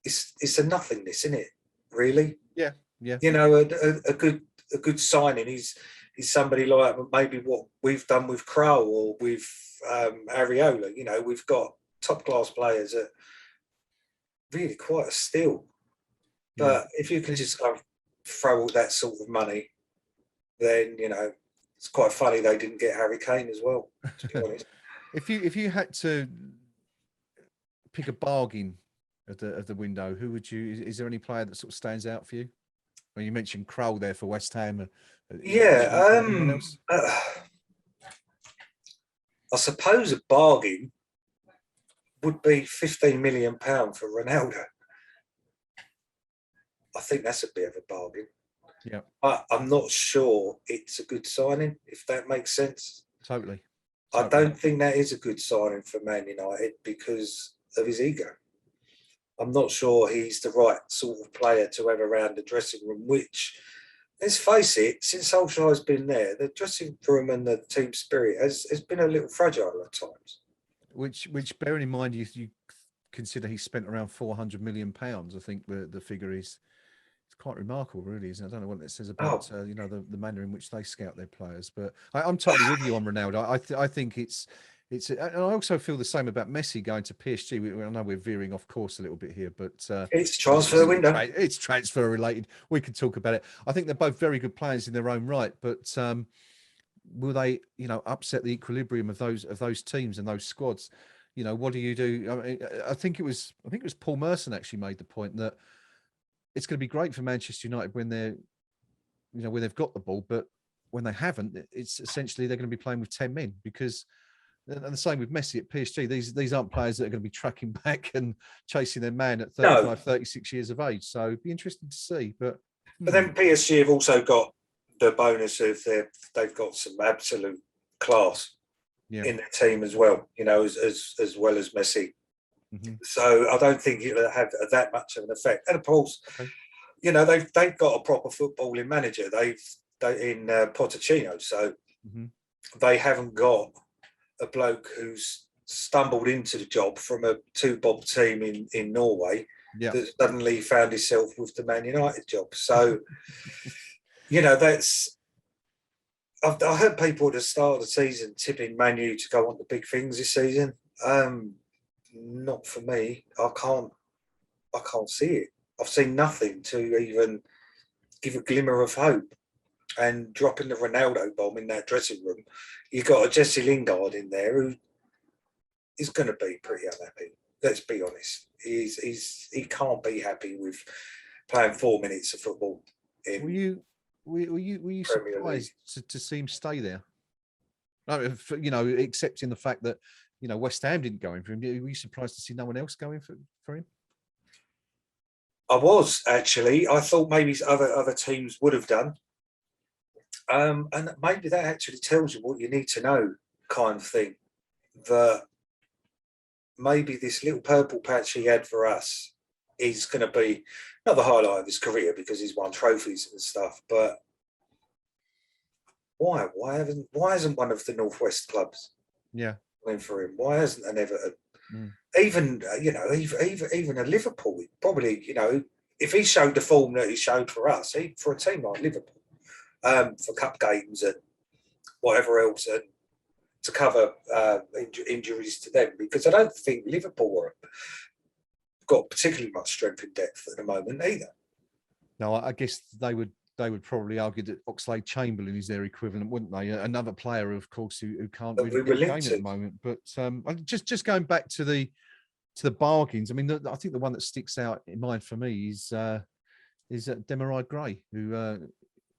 it's a nothingness, isn't it? Really? Yeah. A good signing. He's somebody like maybe what we've done with Kral or with Areola. We've got top class players at really quite a steal. But if you can just go throw all that sort of money, then it's quite funny they didn't get Harry Kane as well, to be honest. If you had to pick a bargain of the window, who would you? Is there any player that sort of stands out for you? Well, you mentioned Kral there for West Ham. Anyone else? I suppose a bargain would be £15 million for Ronaldo. I think that's a bit of a bargain. Yeah. But I'm not sure it's a good signing, if that makes sense. Totally. I don't think that is a good signing for Man United because of his ego. I'm not sure he's the right sort of player to have around the dressing room, which, let's face it, since Solskjaer's been there, the dressing room and the team spirit has been a little fragile at times. Which bearing in mind, you consider he spent around £400 million. I think the figure is, it's quite remarkable, really, isn't it? I don't know what it says about the manner in which they scout their players, but I'm totally with you on Ronaldo. I think it's, and I also feel the same about Messi going to PSG. I know we're veering off course a little bit here, but it's transfer window. It's transfer related. We can talk about it. I think they're both very good players in their own right, but will they, upset the equilibrium of those teams and those squads? What do you do? I mean, I think it was Paul Merson actually made the point that it's going to be great for Manchester United when they're, when they've got the ball, but when they haven't, it's essentially they're going to be playing with 10 men because. And the same with Messi at PSG. These aren't players that are going to be tracking back and chasing their man at 35, 36 years of age. So it'd be interesting to see. But then PSG have also got the bonus of they've got some absolute class in their team as well, as well as Messi. Mm-hmm. So I don't think it'll have that much of an effect. And of course, they've got a proper footballing manager. They've in Pochettino, so they haven't got a bloke who's stumbled into the job from a two-bob team in Norway that suddenly found himself with the Man United job. So, that's... I heard people at the start of the season tipping Man U to go on to big things this season. Not for me. I can't see it. I've seen nothing to even give a glimmer of hope. And dropping the Ronaldo bomb in that dressing room, you got a Jesse Lingard in there who is going to be pretty unhappy. Let's be honest. He can't be happy with playing 4 minutes of football. Were you surprised to see him stay there? Accepting the fact that West Ham didn't go in for him. Were you surprised to see no one else going for him? I was actually. I thought maybe other teams would have done. And maybe that actually tells you what you need to know, kind of thing. That maybe this little purple patch he had for us is going to be not the highlight of his career because he's won trophies and stuff. But why hasn't one of the Northwest clubs went for him? Why hasn't an Everton? Even even a Liverpool? Probably if he showed the form that he showed for us, for a team like Liverpool. For cup games and whatever else, and to cover injuries to them, because I don't think Liverpool have got particularly much strength in depth at the moment either. No, I guess they would probably argue that Oxlade-Chamberlain is their equivalent, wouldn't they? Another player, of course, who can't really get a game at the moment. But just going back to the bargains, I mean, I think the one that sticks out in mind for me is Demarai Gray, who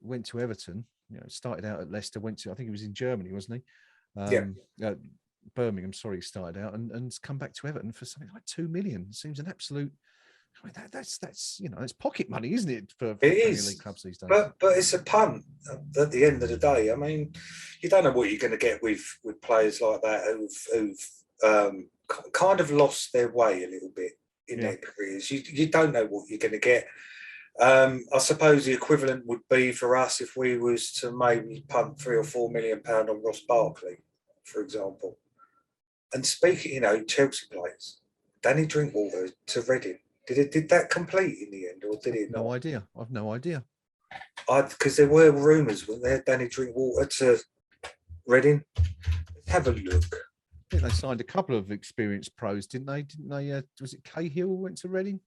went to Everton, started out at Leicester, I think he was in Germany, wasn't he? Birmingham, sorry, he started out and come back to Everton for something like 2 million. It seems an absolute, that's it's pocket money, isn't it? For Premier League clubs these days. But it's a punt at the end of the day. I mean, you don't know what you're going to get with players like that who've kind of lost their way a little bit in their careers. You don't know what you're going to get. I suppose the equivalent would be for us if we was to maybe punt £3 or £4 million on Ross Barkley, for example. And speaking, Chelsea players, Danny Drinkwater to Reading. Did that complete in the end, or did it not? No idea. I've no idea. Because there were rumours, weren't there? Danny Drinkwater to Reading. Let's have a look. I think they signed a couple of experienced pros, didn't they? Was it Cahill went to Reading?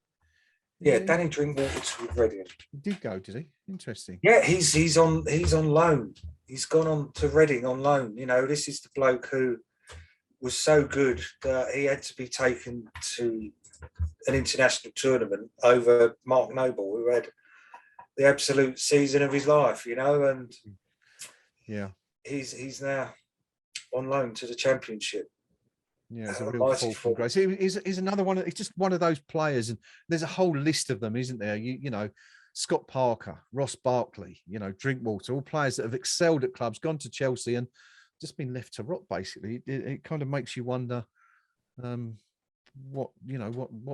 Yeah, Danny Drinkwater to Reading. He did go, did he? Interesting. Yeah, he's on loan. He's gone on to Reading on loan. You know, this is the bloke who was so good that he had to be taken to an international tournament over Mark Noble, who had the absolute season of his life, you know, and yeah, he's now on loan to the Championship. Yeah, it's a real fall from grace. He's another one. It's just one of those players, and there's a whole list of them, isn't there? You know, Scott Parker, Ross Barkley, you know, Drinkwater, all players that have excelled at clubs, gone to Chelsea, and just been left to rot. Basically, it kind of makes you wonder what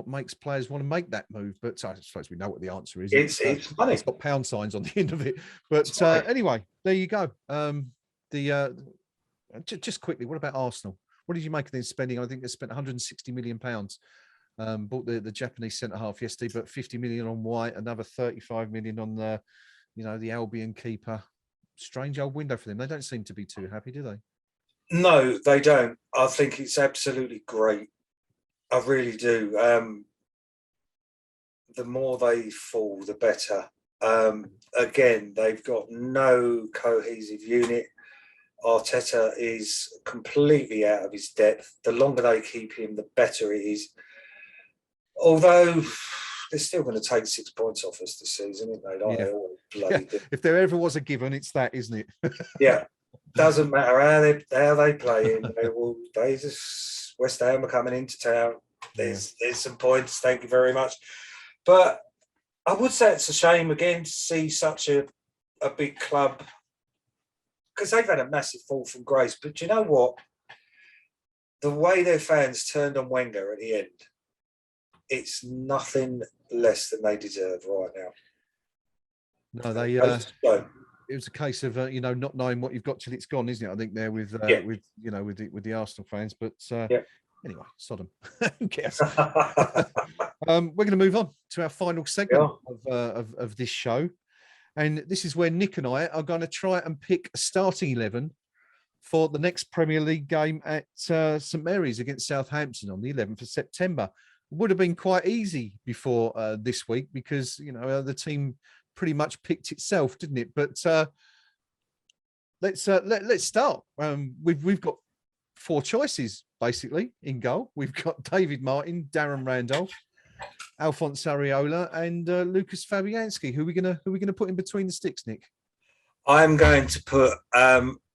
makes players want to make that move. But I suppose we know what the answer is. It's money. It's got pound signs on the end of it. But anyway, there you go. Just quickly, what about Arsenal? What did you make of their spending? I think they spent 160 million pounds. Bought the Japanese centre half yesterday, but 50 million on White, another 35 million on the Albion keeper. Strange old window for them. They don't seem to be too happy, do they? No, they don't. I think it's absolutely great. I really do. The more they fall, the better. Again, they've got no cohesive unit. Arteta is completely out of his depth. The longer they keep him, the better it is. Although they're still going to take 6 points off us this season, aren't they? Like they always bloody do. If there ever was a given, it's that, isn't it? Yeah. Doesn't matter how they play in. West Ham are coming into town. There's some points. Thank you very much. But I would say it's a shame again to see such a big club, because they've had a massive fall from grace. But you know what? The way their fans turned on Wenger at the end, it's nothing less than they deserve right now. No, it was a case of not knowing what you've got till it's gone, isn't it? I think there with the Arsenal fans. But anyway, Sodom. Who cares? We're going to move on to our final segment of this show. And this is where Nick and I are going to try and pick a starting 11 for the next Premier League game at St Mary's against Southampton on the 11th of September. Would have been quite easy before this week because, the team pretty much picked itself, didn't it? But let's start. We've got 4 choices, basically, in goal. We've got David Martin, Darren Randolph, Alphonse Areola, and Lucas Fabianski. Who are we gonna put in between the sticks, Nick? I'm going to put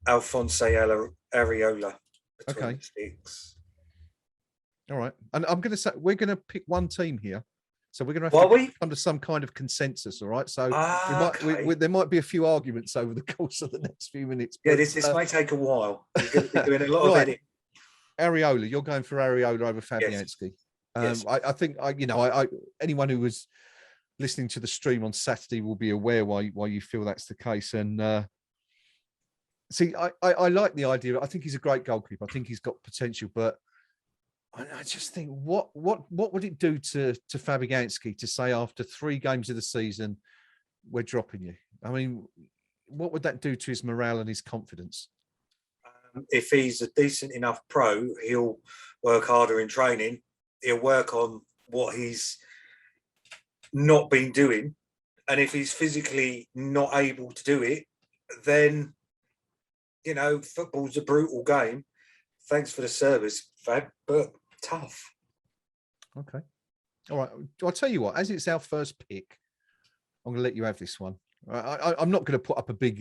Alphonse Areola between the sticks. All right, and I'm going to say we're going to pick one team here, so we're going to have to come to some kind of consensus. All right, so there might be a few arguments over the course of the next few minutes. Yeah, this may take a while. You're going to be doing a lot of editing. Areola, you're going for Areola over Fabianski. Yes. I think anyone who was listening to the stream on Saturday will be aware why you feel that's the case. And I like the idea. I think he's a great goalkeeper. I think he's got potential, but I just think what would it do to Fabianski to say after 3 games of the season we're dropping you? I mean, what would that do to his morale and his confidence? If he's a decent enough pro, he'll work harder in training. He'll work on what he's not been doing. And if he's physically not able to do it, then, football's a brutal game. Thanks for the service, Fab, but tough. Okay. All right. I'll tell you what, as it's our first pick, I'm going to let you have this one. I'm not going to put up a big,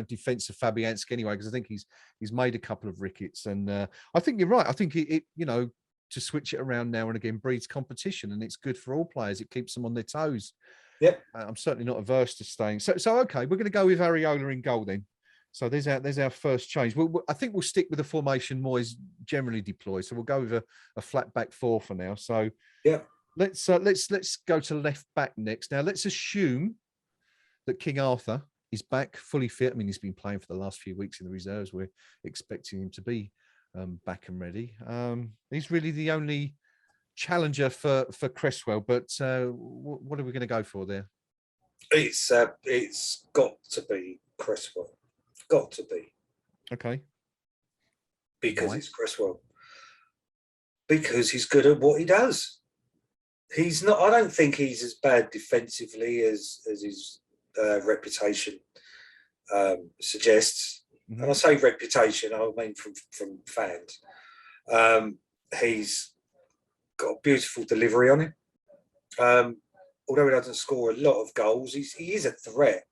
defense of Fabianski anyway, because I think he's made a couple of rickets. And I think you're right. I think it to switch it around now and again breeds competition, and it's good for all players. It keeps them on their toes. Yep. I'm certainly not averse to staying. So okay, we're going to go with Areola in goal then. So there's our first change. I think we'll stick with the formation Moyes generally deploys. So we'll go with a flat back 4 for now. So let's go to left back next. Now let's assume that King Arthur is back fully fit. I mean, he's been playing for the last few weeks in the reserves. We're expecting him to be back and ready. He's really the only challenger for Cresswell. But what are we going to go for there? It's got to be Cresswell. Got to be. Okay. Because it's Cresswell. Because he's good at what he does. he's not. I don't think he's as bad defensively as his reputation suggests. Mm-hmm. And I say reputation, I mean from fans. He's got a beautiful delivery on him. Although he doesn't score a lot of goals, he is a threat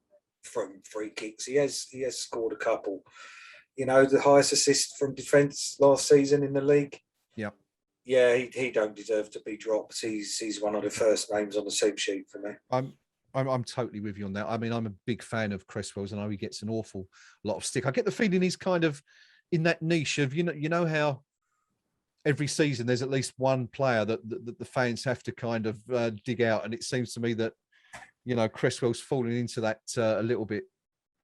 from free kicks. He has scored a couple. You know, the highest assist from defence last season in the league. Yeah. Yeah, he don't deserve to be dropped. He's one of the first names on the team sheet for me. I'm totally with you on that. I mean, I'm a big fan of Cresswell's. I know he gets an awful lot of stick. I get the feeling he's kind of in that niche of, you know how every season there's at least one player that the fans have to kind of dig out. And it seems to me that, you know, Cresswell's falling into that a little bit,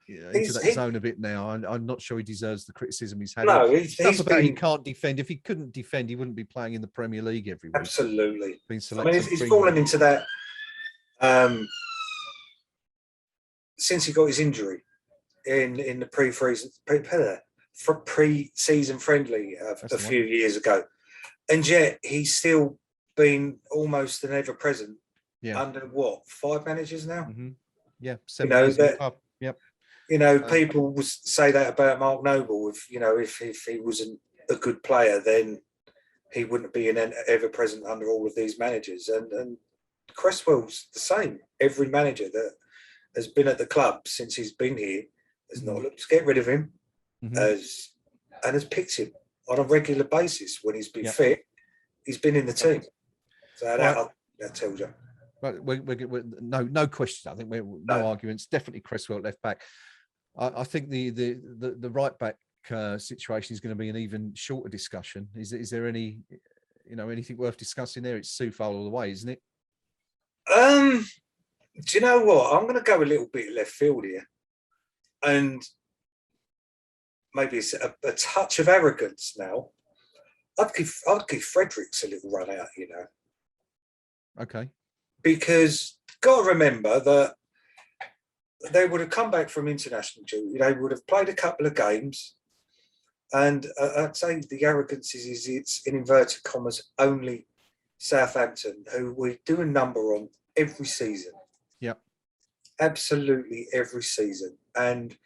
into that zone a bit now. I'm not sure he deserves the criticism he's had. No, he can't defend. If he couldn't defend, he wouldn't be playing in the Premier League every week. Absolutely. I mean, he's fallen into that since he got his injury in the pre-season friendly a few years ago, and yet he's still been almost an ever-present under what, 5 managers now? Mm-hmm. Yeah, 7 years. Yep. You know, people would say that about Mark Noble. If he wasn't a good player, then he wouldn't be an ever-present under all of these managers. And Cresswell's the same. Every manager that has been at the club since he's been here has not looked to get rid of him, has picked him on a regular basis when he's been fit. He's been in the team, so that tells you. Right, we're no question. I think no arguments. Definitely Cresswell at left back. I think the right back situation is going to be an even shorter discussion. Is there any, anything worth discussing there? It's Soufal all the way, isn't it? Do you know what? I'm going to go a little bit left field here, and maybe it's a touch of arrogance now. I'd give Fredericks a little run out, Okay. Because got to remember that they would have come back from international duty. They would have played a couple of games, and I'd say the arrogance is it's in inverted commas only Southampton, who we do a number on every season. Yep. Absolutely every season, and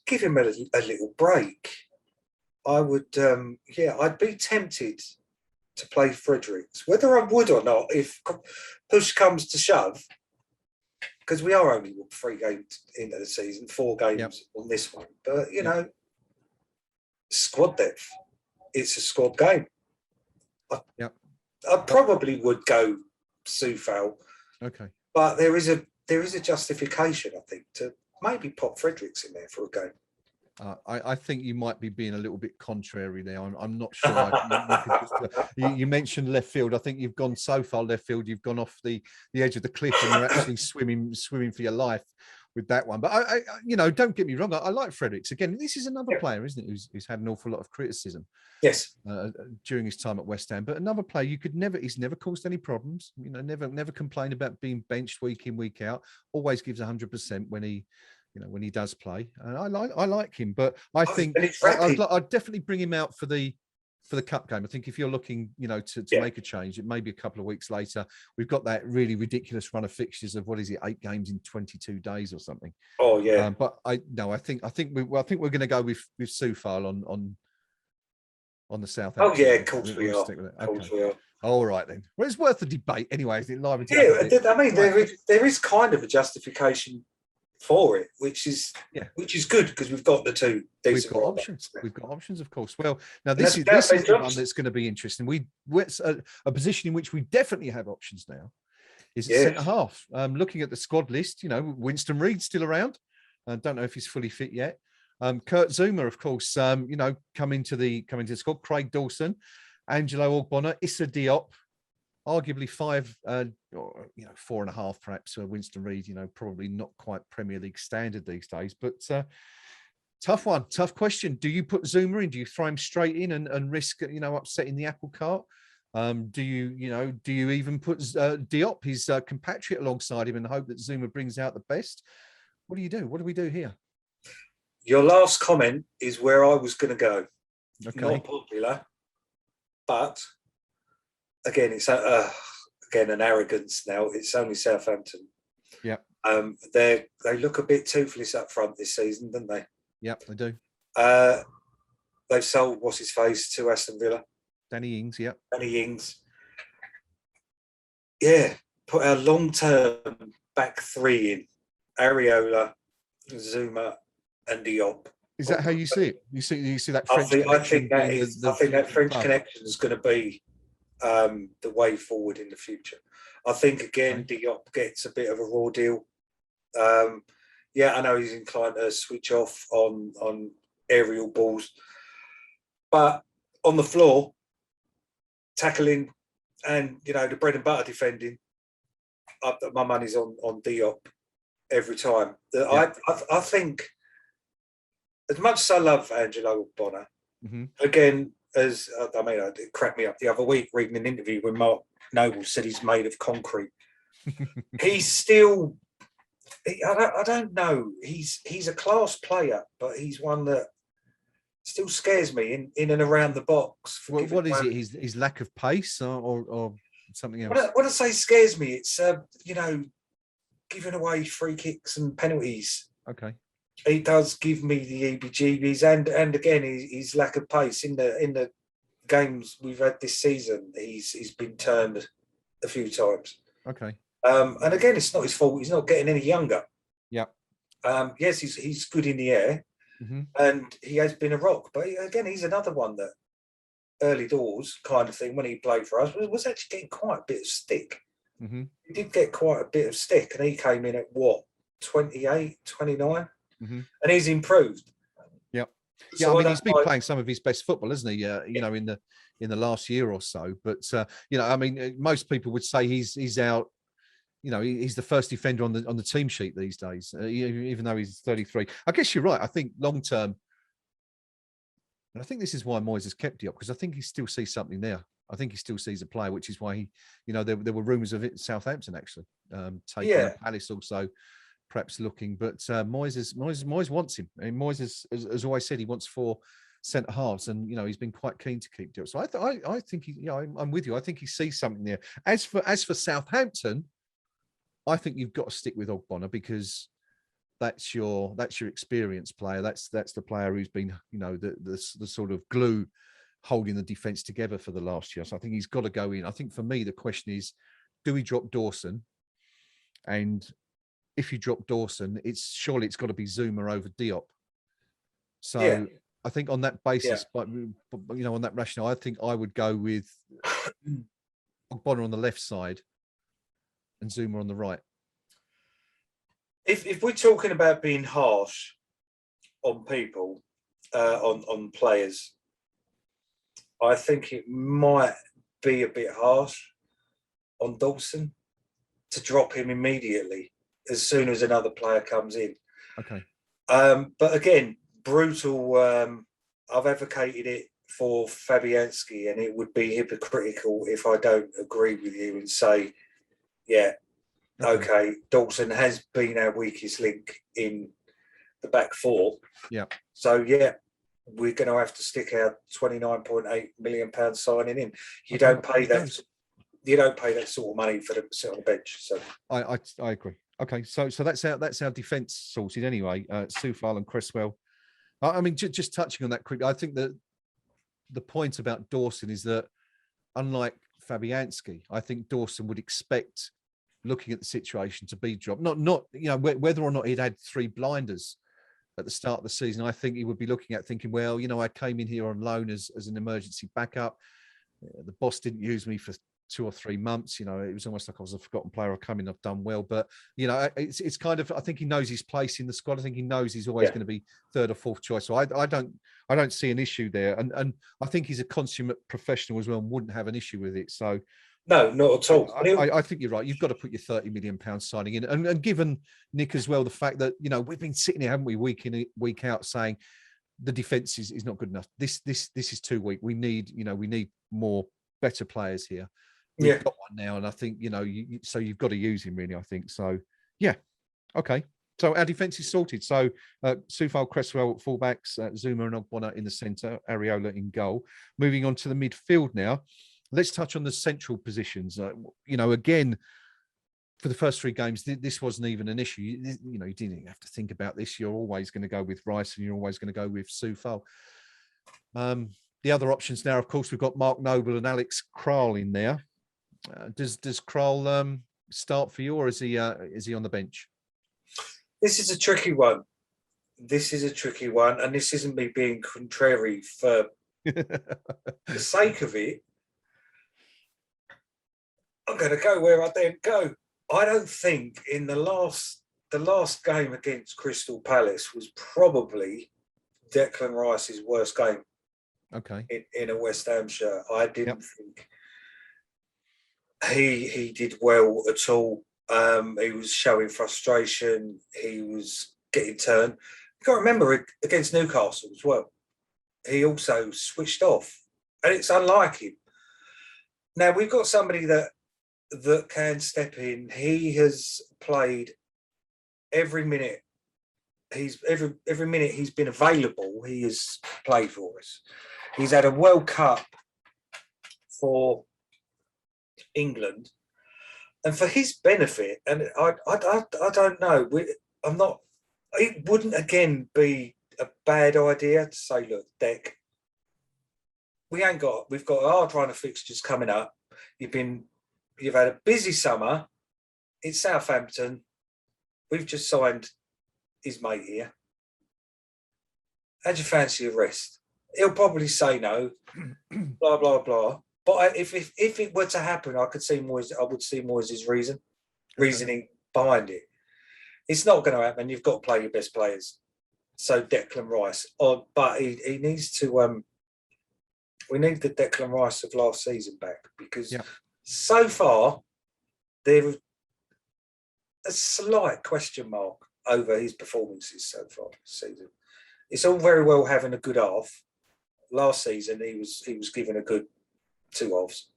give him a little break. I would, I'd be tempted to play Fredericks, whether I would or not, if push comes to shove, because we are only 3 games into the season, 4 games on this one. But, squad depth, it's a squad game. I probably would go Soufal. Okay. But there is a justification, I think, to maybe pop Fredericks in there for a game. I think you might be being a little bit contrary there. I'm not sure. You mentioned left field. I think you've gone so far left field. You've gone off the edge of the cliff, and you're actually swimming for your life with that one. But I don't get me wrong. I like Fredericks. Again, this is another player, isn't it, who's had an awful lot of criticism. Yes. During his time at West Ham, but another player he's never caused any problems. Never complained about being benched week in, week out. Always gives 100% when he does play. And I like him, but I think I'd definitely bring him out for the cup game. I think if you're looking, to make a change, it may be a couple of weeks later. We've got that really ridiculous run of fixtures of 8 games in 22 days or something. Oh yeah. But I think we're going to go with Soufal on the South. Oh yeah, of course we are. Of course we are. All right then. Well, it's worth the debate anyway. Is it live? I mean, there is kind of a justification for it, which is good, because we've got the 2 decent options. We've got options, of course. Well, now this is the one that's going to be interesting. We're a position in which we definitely have options now is at centre half. Looking at the squad list, Winston Reid's still around. I don't know if he's fully fit yet. Kurt Zouma, of course, coming to the squad. Craig Dawson, Angelo Ogbonna, Issa Diop. Arguably 5, 4.5 perhaps. Winston Reid, probably not quite Premier League standard these days. But tough question. Do you put Zouma in? Do you throw him straight in and risk, upsetting the apple cart? Do you even put Diop, his compatriot, alongside him in the hope that Zouma brings out the best? What do you do? What do we do here? Your last comment is where I was going to go. Okay. Not popular, but again, it's again an arrogance now. It's only Southampton. Yeah. They look a bit toothless up front this season, don't they? Yep, they do. They've sold what's his face to Aston Villa. Danny Ings, yep. Danny Ings. Yeah, put our long-term back three in: Areola, Zouma, and Diop. Is that how you see it? You see that I French think that is. I think that French club. connection is going to be the way forward in the future. I think again, Diop gets a bit of a raw deal. Yeah, I know he's inclined to switch off on aerial balls, but on the floor, tackling and the bread and butter defending, my money's on Diop every time. Yeah. I think, as much as I love Angelo Bonner, again, it cracked me up the other week reading an interview when Mark Noble said he's made of concrete. He's still, I don't know, he's a class player, but he's one that still scares me in and around the box. What is it? His lack of pace or something else? When I say scares me, it's giving away free kicks and penalties. Okay. He does give me the EBGBs, and again, his lack of pace in the games we've had this season. He's been turned a few times. Okay. And again, it's not his fault. He's not getting any younger. Yeah. Yes, he's good in the air, and he has been a rock. But again, he's another one that early doors kind of thing when he played for us was actually getting quite a bit of stick. He did get quite a bit of stick, and he came in at what, 28, 29? And he's improved. Yep. Yeah, so I mean, he's been playing some of his best football, hasn't he? In the last year or so. But I mean, most people would say he's out. He's the first defender on the team sheet these days, even though he's 33. I guess you're right. I think long term, and I think this is why Moyes has kept Diop, because I think he still sees something there. I think he still sees a player, which is why he, there were rumours of it at Southampton actually, taking Palace also. Perhaps looking, but Moyes wants him. I mean, Moyes has always said he wants 4 centre halves, and he's been quite keen to keep Diop. So I think I'm with you. I think he sees something there. As for Southampton, I think you've got to stick with Ogbonna, because that's your experienced player. That's the player who's been the sort of glue holding the defence together for the last year. So I think he's got to go in. I think for me the question is, do we drop Dawson? And if you drop Dawson, surely it's got to be Zouma over Diop. So I think on that basis, but on that rationale, I think I would go with Bonner on the left side and Zouma on the right. If we're talking about being harsh on people, on players, I think it might be a bit harsh on Dawson to drop him immediately as soon as another player comes in. Okay. But again, brutal. I've advocated it for Fabianski, and it would be hypocritical if I don't agree with you and say, okay, Dawson has been our weakest link in the back four. Yeah. So we're going to have to stick our £29.8 million signing in. You don't pay that. You don't pay that sort of money for them to sit on the bench. So I agree. Okay, so that's our defence sorted anyway. Soufal and Cresswell. I mean, just touching on that quickly, I think that the point about Dawson is that, unlike Fabianski, I think Dawson would expect, looking at the situation, to be dropped. Not whether or not he'd had 3 blinders at the start of the season. I think he would be looking at thinking, well, I came in here on loan as an emergency backup. The boss didn't use me for 2 or 3 months. It was almost like I was a forgotten player. I've come in, I've done well, but it's kind of, I think he knows his place in the squad. I think he knows he's always going to be 3rd or 4th choice. So I don't see an issue there, and I think he's a consummate professional as well, and wouldn't have an issue with it. So no, not at all. I think you're right. You've got to put your £30 million signing in, and given Nick as well the fact that we've been sitting here, haven't we, week in week out, saying the defence is not good enough. This is too weak. We need more better players here. We've got one now, and I think so you've got to use him, really. I think so. Yeah, okay. So our defence is sorted. So Soufal, Cresswell at fullbacks, Zouma and Ogbonna in the centre, Areola in goal. Moving on to the midfield now. Let's touch on the central positions. Again, for the first 3 games, this wasn't even an issue. You didn't even have to think about this. You're always going to go with Rice, and you're always going to go with Southampton. The other options now, of course, we've got Mark Noble and Alex Kral in there. Does Kral start for you, or is he on the bench? This is a tricky one. And this isn't me being contrary for the sake of it. I'm going to go where I didn't go. I don't think in the last game against Crystal Palace was probably Declan Rice's worst game. Okay. In a West Ham shirt. I didn't think he did well at all. He was showing frustration. He was getting turned. You got to remember against Newcastle as well. He also switched off, and it's unlike him. Now we've got somebody that can step in. He has played every minute. Every minute he's been available, he has played for us. He's had a World Cup for England, and for his benefit, and I don't know. It wouldn't again be a bad idea to say, look, Dec, we've got a hard run of fixtures coming up. You've had a busy summer. It's Southampton. We've just signed his mate here. How'd you fancy a rest? He'll probably say no, blah blah blah. But if it were to happen, I would see Moyes' reasoning behind it. It's not going to happen. You've got to play your best players. So Declan Rice, but he needs to. We need the Declan Rice of last season back, because so far there's a slight question mark over his performances so far this season. It's all very well having a good half. Last season he was given a good 2 halves.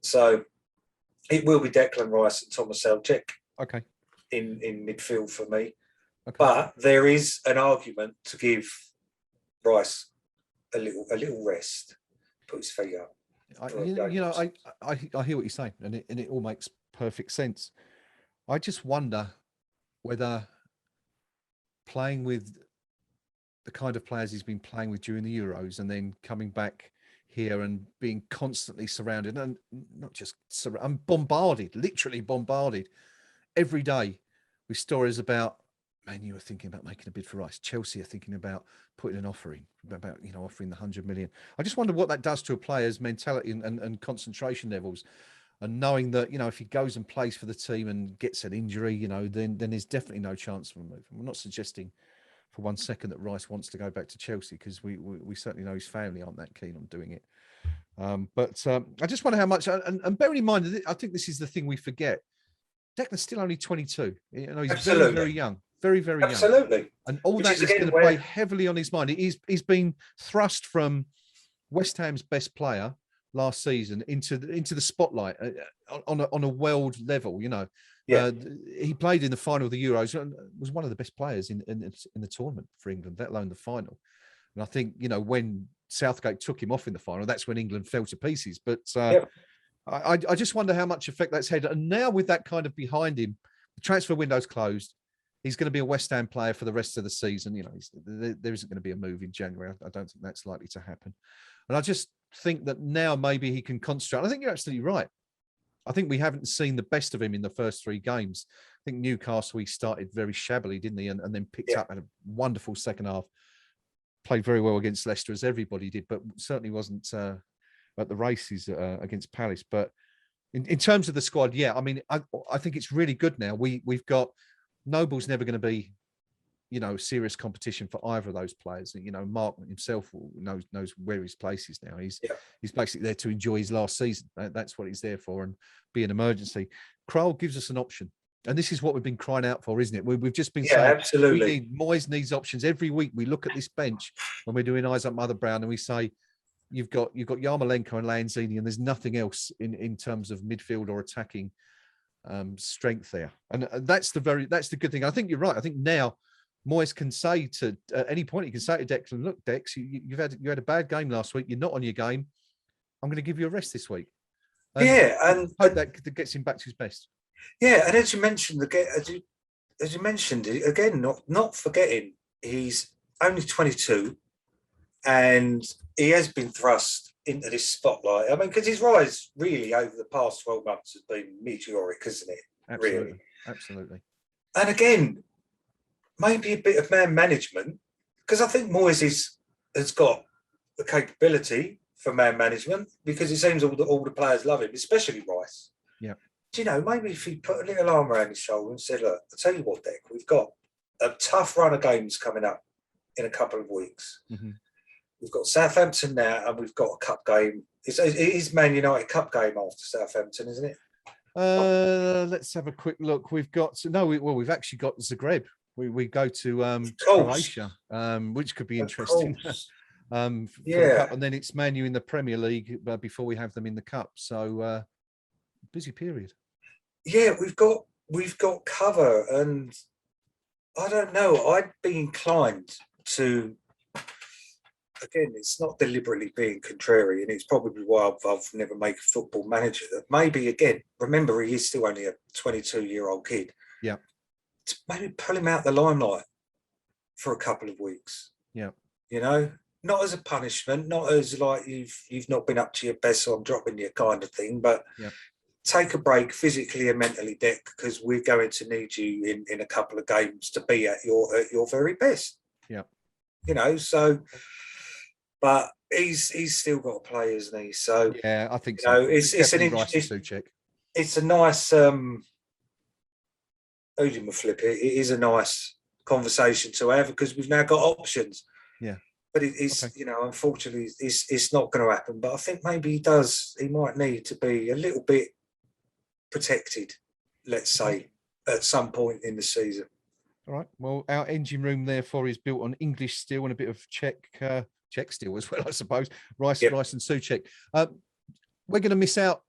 So it will be Declan Rice and Thomas Selchuk. Okay. In midfield for me. Okay. But there is an argument to give Rice a little rest, put his feet up. I hear what you're saying, and it all makes perfect sense. I just wonder whether playing with the kind of players he's been playing with during the Euros, and then coming back here and being constantly surrounded, and not just I'm literally bombarded every day with stories about, Man U are thinking about making a bid for Rice. Chelsea are thinking about putting an offer in, about offering the 100 million. I just wonder what that does to a player's mentality and concentration levels, and knowing that if he goes and plays for the team and gets an injury, then there's definitely no chance for a move. We're not suggesting for 1 second that Rice wants to go back to Chelsea, because we certainly know his family aren't that keen on doing it. But I just wonder how much, and bearing in mind, I think this is the thing we forget. Declan's still only 22. He's Absolutely. very, very young. Very, very young. Absolutely. And all that is going to play heavily on his mind. He's been thrust from West Ham's best player last season into the spotlight on a world level. He played in the final of the Euros and was one of the best players in the tournament for England, let alone the final. And I think when Southgate took him off in the final, that's when England fell to pieces. But I just wonder how much effect that's had. And now with that kind of behind him, the transfer window's closed. He's going to be a West Ham player for the rest of the season. There isn't going to be a move in January. I don't think that's likely to happen. And I just think that now maybe he can concentrate. I think you're absolutely right. I think we haven't seen the best of him in the first 3 games. I think Newcastle, he started very shabbily, didn't he? And then picked up at a wonderful second half. Played very well against Leicester, as everybody did, but certainly wasn't at the races against Palace. But in terms of the squad, I think it's really good now. We've got Noble's never going to be, serious competition for either of those players. Mark himself knows where his place is now. He's basically there to enjoy his last season. That's what he's there for, and be an emergency. Kral gives us an option, and this is what we've been crying out for, isn't it? We've just been saying, absolutely. Moyes needs options every week. We look at this bench when we're doing Eyes Up Mother Brown, and we say, you've got Yarmolenko and Lanzini, and there's nothing else in terms of midfield or attacking strength there. And that's the good thing. I think you're right. I think now Moyes can say at any point, he can say to Declan, look, Dex, you had a bad game last week. You're not on your game. I'm going to give you a rest this week. And hope that gets him back to his best. Yeah, and as you mentioned, as you mentioned again, not forgetting he's only 22, and he has been thrust into this spotlight. I mean, because his rise really over the past 12 months has been meteoric, hasn't it? Absolutely, really. Absolutely. And again, maybe a bit of man management, because I think Moyes has got the capability for man management, because it seems all the players love him, especially Rice. Yeah. Do you know, maybe if he put a little arm around his shoulder and said, look, I'll tell you what, Dick, we've got a tough run of games coming up in a couple of weeks. Mm-hmm. We've got Southampton now, and we've got a cup game. It is Man United Cup game after Southampton, isn't it? Let's have a quick look. We've we've actually got Zagreb. We go to Croatia, which could be interesting. For the cup, and then it's Man U in the Premier League before we have them in the cup. So busy period. Yeah, we've got cover, and I don't know. I'd be inclined to. Again, it's not deliberately being contrary, and it's probably why I've never made a football manager. That maybe, again, remember, he is still only a 22-year-old kid. Yeah. To maybe pull him out the limelight for a couple of weeks. Yeah. You know, not as a punishment, not as like you've not been up to your best, so I'm dropping you kind of thing, but take a break physically and mentally, Dick, because we're going to need you in a couple of games to be at your very best. Yeah. You know, so. But he's still got to play, isn't he? So yeah, I think so. It's a nice how do you flip it? It is a nice conversation to have, because we've now got options. Yeah. But it's unfortunately it's not going to happen. But I think maybe he might need to be a little bit protected, let's say, at some point in the season. All right. Well, our engine room therefore is built on English steel and a bit of Czech steel as well, I suppose. Rice and Souček. We're going to miss out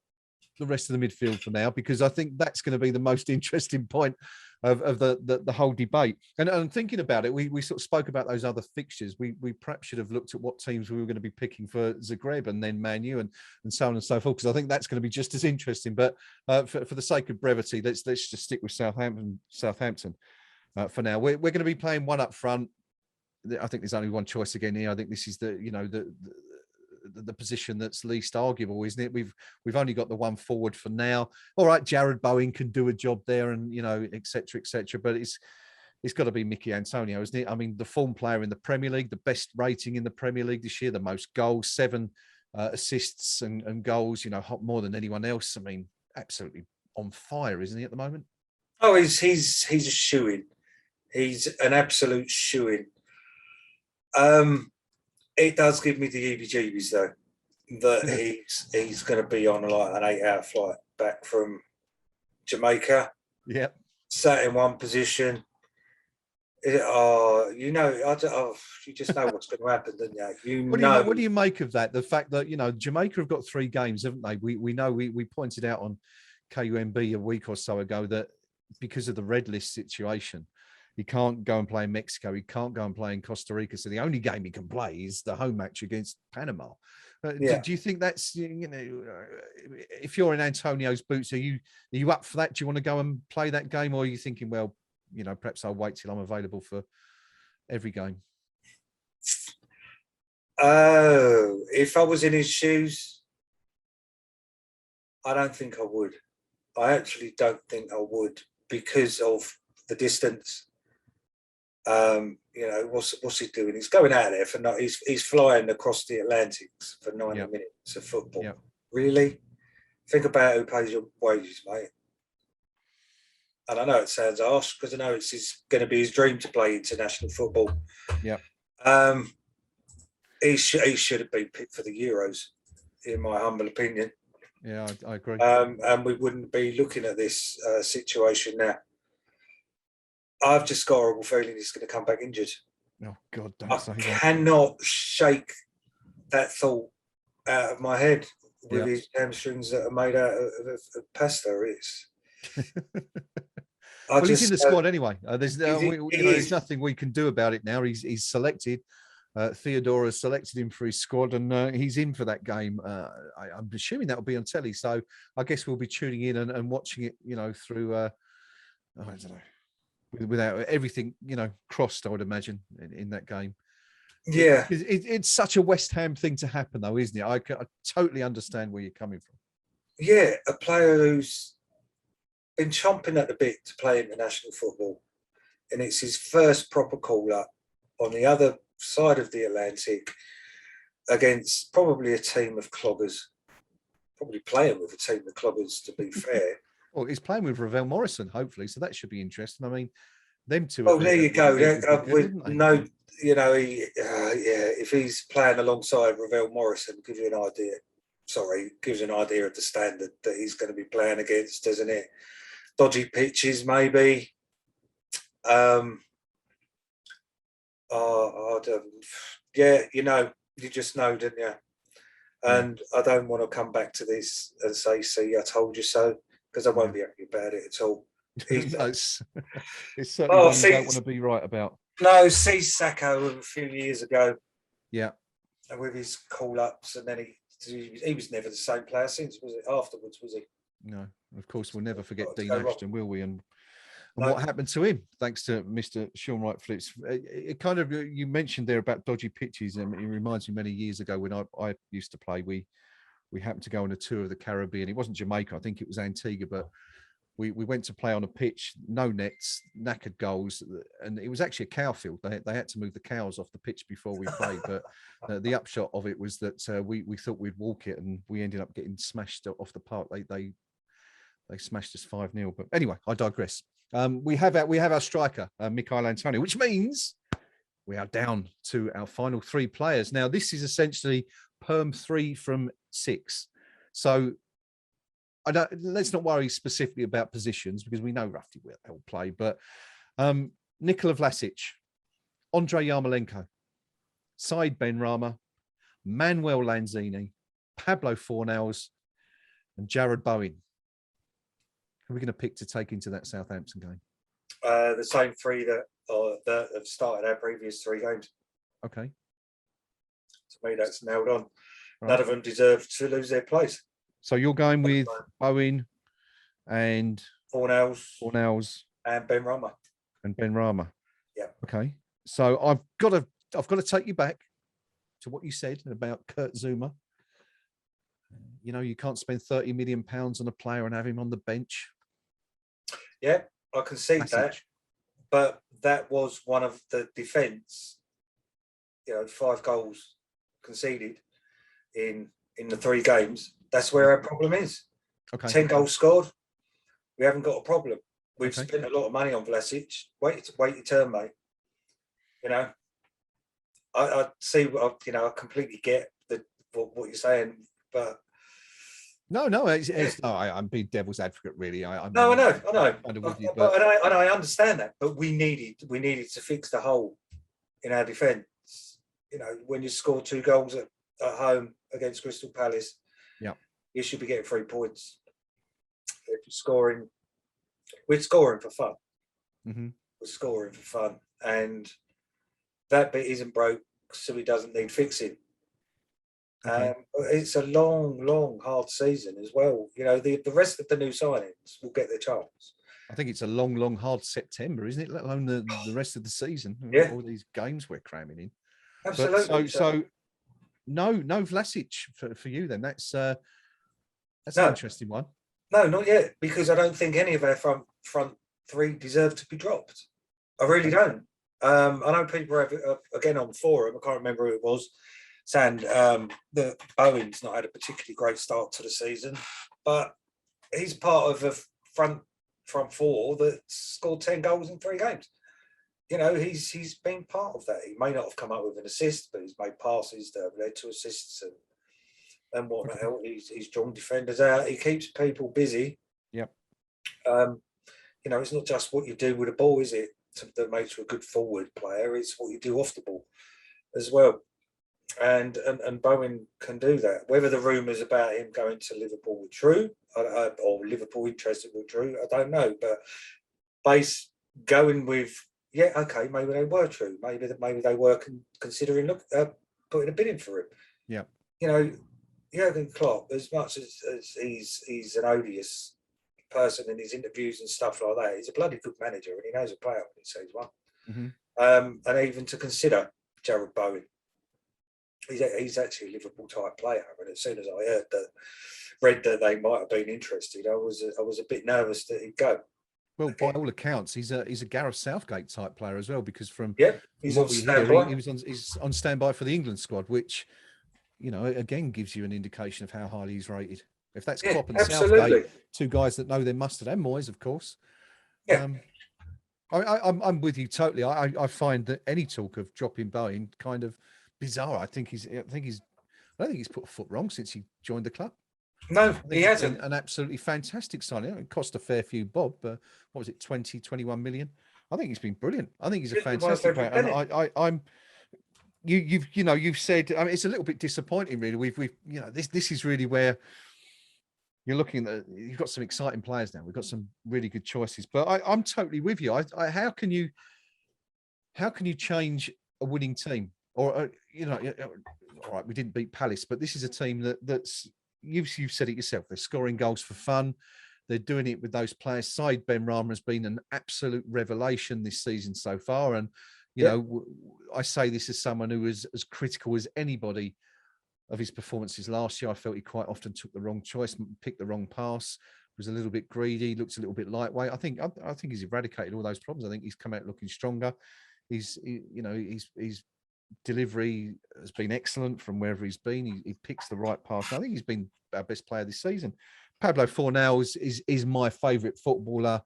the rest of the midfield for now, because I think that's going to be the most interesting point of the whole debate. And thinking about it, we sort of spoke about those other fixtures. We perhaps should have looked at what teams we were going to be picking for Zagreb and then Man U and so on and so forth, because I think that's going to be just as interesting. But for the sake of brevity, let's just stick with Southampton for now. We're going to be playing one up front. I think there's only one choice again here. I think this is the position that's least arguable, isn't it? We've only got the one forward for now. All right, Jared Bowen can do a job there, and et cetera, but it's got to be Mickey Antonio, isn't it? I mean, the form player in the Premier League, the best rating in the Premier League this year, the most goals, 7 assists and goals, more than anyone else. I mean, absolutely on fire, isn't he, at the moment? Oh, he's a shoo-in. He's an absolute shoo-in. It does give me the heebie-jeebies, though, that he's going to be on like an 8-hour flight back from Jamaica. Yeah, sat in one position. You just know what's going to happen, don't you? What do you make of that? The fact that Jamaica have got 3 games, haven't they? We know we pointed out on KUMB a week or so ago that because of the red list situation, he can't go and play in Mexico. He can't go and play in Costa Rica. So the only game he can play is the home match against Panama. Do you think that's, if you're in Antonio's boots, are you up for that? Do you want to go and play that game? Or are you thinking, well, perhaps I'll wait till I'm available for every game? Oh, if I was in his shoes, I don't think I would. I actually don't think I would, because of the distance. What's he doing? He's going out there he's flying across the Atlantics for 90 minutes of football. Yep. Really? Think about who pays your wages, mate. And I know it sounds harsh, because I know it's going to be his dream to play international football. Yeah. He should have been picked for the Euros, in my humble opinion. Yeah, I agree. And we wouldn't be looking at this situation now. I've just got a horrible feeling he's going to come back injured. Oh, God, don't say that. I cannot shake that thought out of my head with his hamstrings that are made out of pasta. He's in the squad anyway. There's nothing we can do about it now. He's selected. Theodore has selected him for his squad, and he's in for that game. I'm assuming that will be on telly, so I guess we'll be tuning in and watching it, through, I don't know, without everything, crossed, I would imagine, in that game. Yeah. It's such a West Ham thing to happen, though, isn't it? I totally understand where you're coming from. Yeah, a player who's been chomping at the bit to play international football, and it's his first proper call-up on the other side of the Atlantic against probably a team of cloggers, probably playing with a team of cloggers, to be fair. Well, he's playing with Ravel Morrison, hopefully, so that should be interesting. I mean, them two. Oh, there you go. If he's playing alongside Ravel Morrison, gives you an idea. Sorry, gives you an idea of the standard that he's going to be playing against, doesn't it? Dodgy pitches, maybe. You just know, didn't you? And I don't want to come back to this and say, "See, I told you so," because I won't be happy about it at all. It's certainly one you don't want to be right about. No, see Sacco a few years ago. Yeah. And with his call-ups, and then he was never the same player since, was it? Afterwards, was he? No, of course, we'll never forget Dean Ashton, will we? And what happened to him, thanks to Mr. Sean Wright Phillips. It kind of, you mentioned there about dodgy pitches, and it reminds me many years ago when I used to play, we happened to go on a tour of the Caribbean. It wasn't Jamaica, I think it was Antigua, but we went to play on a pitch, no nets, knackered goals, and it was actually a cow field. They had to move the cows off the pitch before we played, but the upshot of it was that we thought we'd walk it, and we ended up getting smashed off the park. They smashed us 5-0. But anyway, I digress. We have our striker, Michail Antonio, which means we are down to our final 3 players. Now, this is essentially Perm 3 from 6. So let's not worry specifically about positions, because we know roughly where they'll play. But Nicola Vlasic, Andre Yarmolenko, Said Benrahma, Manuel Lanzini, Pablo Fornals, and Jared Bowen. Who are we going to pick to take into that Southampton game? The same 3 that have started our previous 3 games. Okay. To me, that's nailed on. Right. None of them deserve to lose their place. So you're going with Bowen and Fornals and Benrahma. Yeah. Okay. So I've got to take you back to what you said about Kurt Zouma. You can't spend £30 million on a player and have him on the bench. Yeah, I can see that. But that was one of the defence. 5 goals conceded in the 3 games. That's where our problem is. Okay. 10 goals scored. We haven't got a problem. We've spent a lot of money on Vlasic. Wait your turn, mate. I see. I completely get what you're saying, but no. I'm being devil's advocate, really. I know. Kind of with you, but I understand that. But we needed to fix the hole in our defence. When you score 2 goals at home against Crystal Palace, you should be getting 3 points. If you're scoring, we're scoring for fun. Mm-hmm. We're scoring for fun, and that bit isn't broke, so he doesn't need fixing. Okay. It's a long, hard season as well. The rest of the new signings will get their chance. I think it's a long, hard September, isn't it? Let alone the rest of the season. Yeah. All these games we're cramming in. Absolutely. So no Vlasic for you then. That's an interesting one. No, not yet, because I don't think any of our front 3 deserve to be dropped. I really don't. I know people have, again on forum, I can't remember who it was, saying that Bowen's not had a particularly great start to the season, but he's part of a front 4 that scored 10 goals in 3 games. He's been part of that. He may not have come up with an assist, but he's made passes that have led to assists and whatnot. He's drawn defenders out. He keeps people busy. Yep. It's not just what you do with the ball, is it? That makes you a good forward player. It's what you do off the ball as well. And Bowen can do that. Whether the rumours about him going to Liverpool were true, or Liverpool interested were true, I don't know. But going with yeah, okay, maybe they were true. Maybe they were considering putting a bid in for him. Yeah. You know, Jurgen Klopp, as much as he's an odious person in his interviews and stuff like that, he's a bloody good manager and he knows a player when he sees one. And even to consider Jared Bowen, he's actually a Liverpool type player. And as soon as I read that they might have been interested, I was a bit nervous that he'd go. Well, by all accounts, he's a Gareth Southgate type player as well, because from he's what on we standby. hear, he's on standby for the England squad, which, you know, again gives you an indication of how highly he's rated. If that's Klopp and Southgate, two guys that know their mustard, and Moyes, of course. Yeah. I'm with you totally. I find that any talk of dropping Bowen kind of bizarre. I don't think he's put a foot wrong since he joined the club. No, he hasn't. An absolutely fantastic signing. It cost a fair few bob, but what was it, 20, 21 million? I think he's been brilliant. I think he's a fantastic player. And you've said, I mean, it's a little bit disappointing, really. We've you know, this is really where you're looking at. You've got some exciting players now. We've got some really good choices. But I'm totally with you. How can you change a winning team? Or you know, all right, we didn't beat Palace, but this is a team that's. You've said it yourself. They're scoring goals for fun. They're doing it with those players. Said Benrahma has been an absolute revelation this season so far. And, you know, I say this as someone who is as critical as anybody of his performances last year. I felt he quite often took the wrong choice, picked the wrong pass, was a little bit greedy, looks a little bit lightweight. I think he's eradicated all those problems. I think he's come out looking stronger. His delivery has been excellent from wherever he's been. He picks the right pass. I think he's been our best player this season. Pablo Fornals is my favourite footballer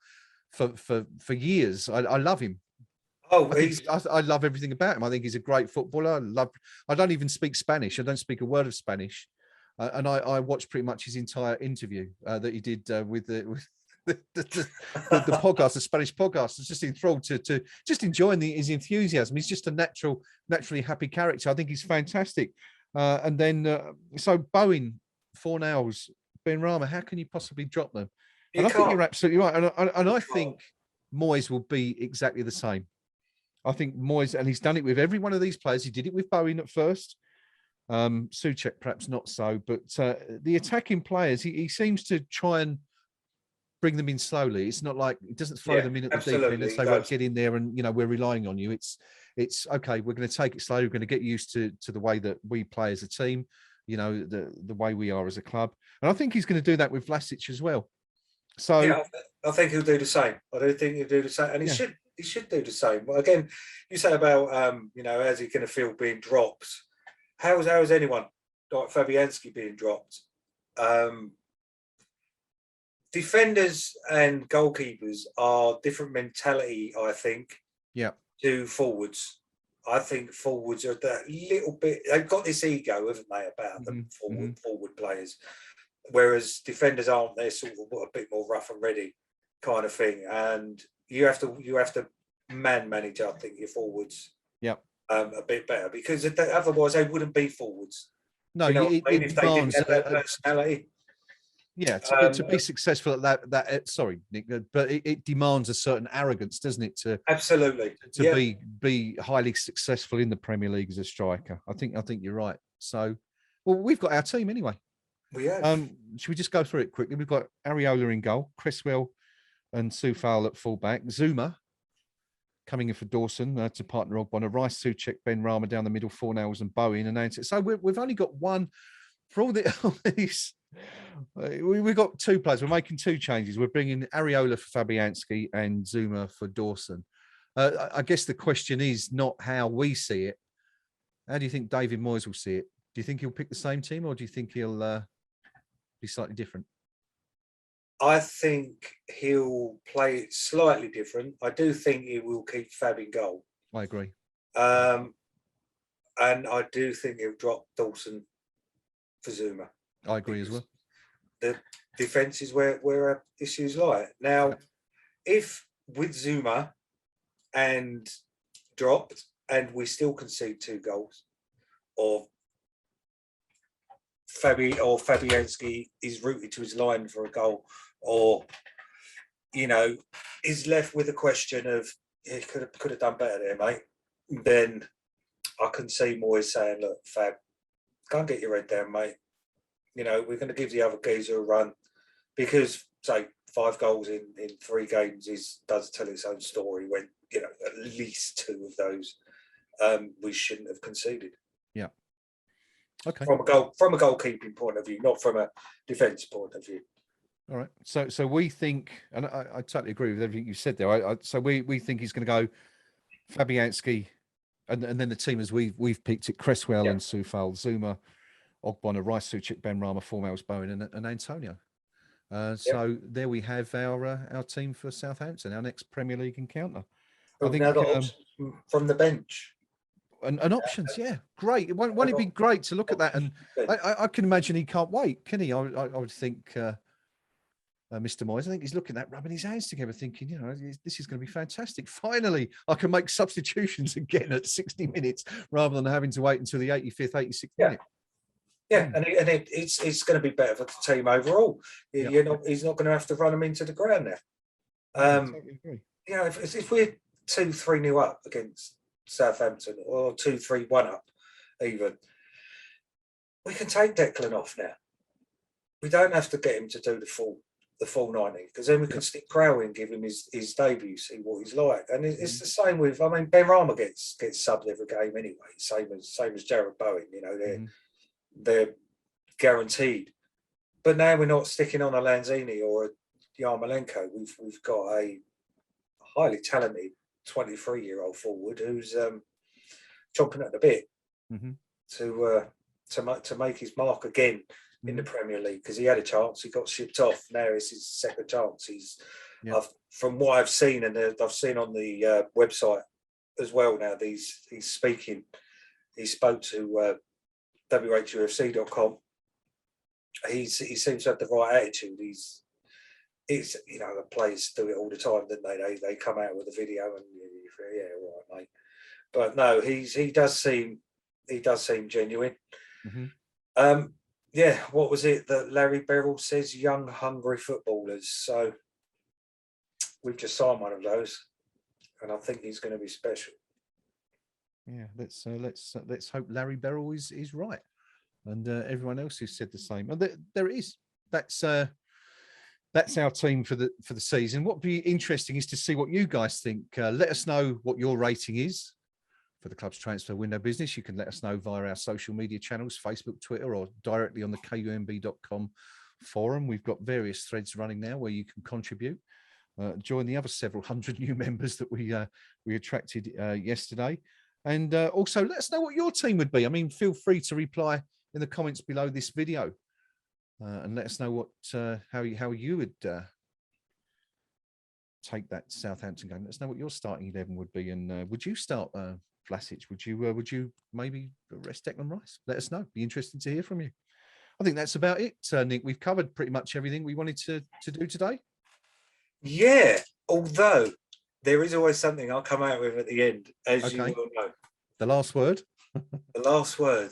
for years. I love him. I love everything about him. I think he's a great footballer. I don't even speak Spanish. I don't speak a word of Spanish, and I watched pretty much his entire interview that he did with the podcast, the Spanish podcast. I was just enthralled to just enjoying his enthusiasm. He's just a naturally happy character. I think he's fantastic. And then so Bowen, Fornals, Benrahma, how can you possibly drop them? And I think you're absolutely right. And I think Moyes will be exactly the same. I think Moyes, and he's done it with every one of these players. He did it with Bowen at first. Souček perhaps not so, but the attacking players, he seems to try and bring them in slowly. It's not like he doesn't throw them in at the deep end and say, right, get in there and, you know, we're relying on you. It's okay, we're going to take it slow. We're going to get used to the way that we play as a team, you know, the way we are as a club. And I think he's going to do that with Vlasic as well. So yeah, I think he'll do the same. I do think he'll do the same. And he should do the same. But again, you say about, you know, how's he going to feel being dropped? How's anyone like Fabianski being dropped? Defenders and goalkeepers are different mentality, I think, to forwards. I think forwards are that little bit, they've got this ego, haven't they, about them, forward players. Whereas defenders aren't, they're sort of a bit more rough and ready kind of thing. And you have to manage, I think, your forwards a bit better, because otherwise they wouldn't be forwards. No, you know, it if they didn't have that personality. Yeah, to be successful at that sorry, Nick, but it demands a certain arrogance, doesn't it? Absolutely to be highly successful in the Premier League as a striker. I think you're right. So, well, we've got our team anyway. We have. Should we just go through it quickly? We've got Areola in goal, Cresswell and Soufal at fullback, Zouma coming in for Dawson to partner Ogbonna, Rice, Souček, Benrahma down the middle, Fornals and Bowen, and so we've only got one for all these. We've got two players. We're making two changes. We're bringing Areola for Fabianski and Zouma for Dawson. I guess the question is not how we see it. How do you think David Moyes will see it? Do you think he'll pick the same team, or do you think he'll be slightly different? I think he'll play it slightly different. I do think he will keep Fab in goal. I agree. And I do think he'll drop Dawson for Zouma. I agree as well. The defence is where our issues lie. Now, if with Zouma and dropped and we still concede 2 goals, or Fabianski is rooted to his line for a goal, or, you know, is left with a question of yeah, you could have done better there, mate. Then I can see Moyes saying, look, Fab, go and get your head down, mate. You know, we're going to give the other geezer a run because, say, 5 goals in 3 games does tell its own story when, you know, at least 2 of those we shouldn't have conceded. Yeah. Okay. From a goalkeeping point of view, not from a defence point of view. All right. So we think, and I totally agree with everything you said there. So we think he's going to go Fabianski, and then the team as we've picked it: Cresswell and Soufal, Zouma, Ogbonna, Rice, Suchik, Benrahma, Formels, Bowen, and Antonio. So there we have our team for Southampton, our next Premier League encounter. I think now got from the bench. And options, yeah, great. Won't it be great to look at that? And I can imagine he can't wait, can he? I would think, Mr. Moyes, I think he's looking at that, rubbing his hands together, thinking, you know, this is going to be fantastic. Finally, I can make substitutions again at 60 minutes rather than having to wait until the 85th, 86th minute. Yeah, and it's going to be better for the team overall. He's not going to have to run them into the ground now. I totally agree. You know, if we're 2-3-0 up against Southampton or 2-3-1 up, even, we can take Declan off now. We don't have to get him to do the full 90, because then we can stick Kral in, give him his debut, see what he's like. And it's the same with, I mean, Benrahma gets subbed every game anyway, same as Jared Bowen. You know, they're guaranteed. But now we're not sticking on a Lanzini or a Yarmolenko. We've got a highly talented 23-year-old forward who's chomping at the bit to make his mark again in the Premier League, because he had a chance, he got shipped off. Now it's his second chance. From what I've seen, and I've seen on the website as well now, he's speaking. He spoke to WHUFC.com. He seems to have the right attitude. He's you know, the players do it all the time, don't they? They come out with a video and yeah, right, mate. But no, he does seem genuine. Yeah, what was it that Larry Beryl says? Young, hungry footballers. So we've just signed one of those, and I think he's going to be special. Yeah, let's hope Larry Beryl is right, and everyone else who said the same. And there it is. That's our team for the season. What would be interesting is to see what you guys think. Let us know what your rating is for the club's transfer window business. You can let us know via our social media channels, Facebook, Twitter, or directly on the KUMB.com forum. We've got various threads running now where you can contribute. Join the other several hundred new members that we attracted yesterday. And also let us know what your team would be. I mean, feel free to reply in the comments below this video and let us know what how you would take that Southampton game. Let us know what your starting 11 would be. And would you start Vlasic? Would you maybe rest Declan Rice? Let us know. Be interesting to hear from you. I think that's about it, Nick. We've covered pretty much everything we wanted to do today. Yeah, although there is always something I'll come out with at the end, as you will know. The last word. The last word.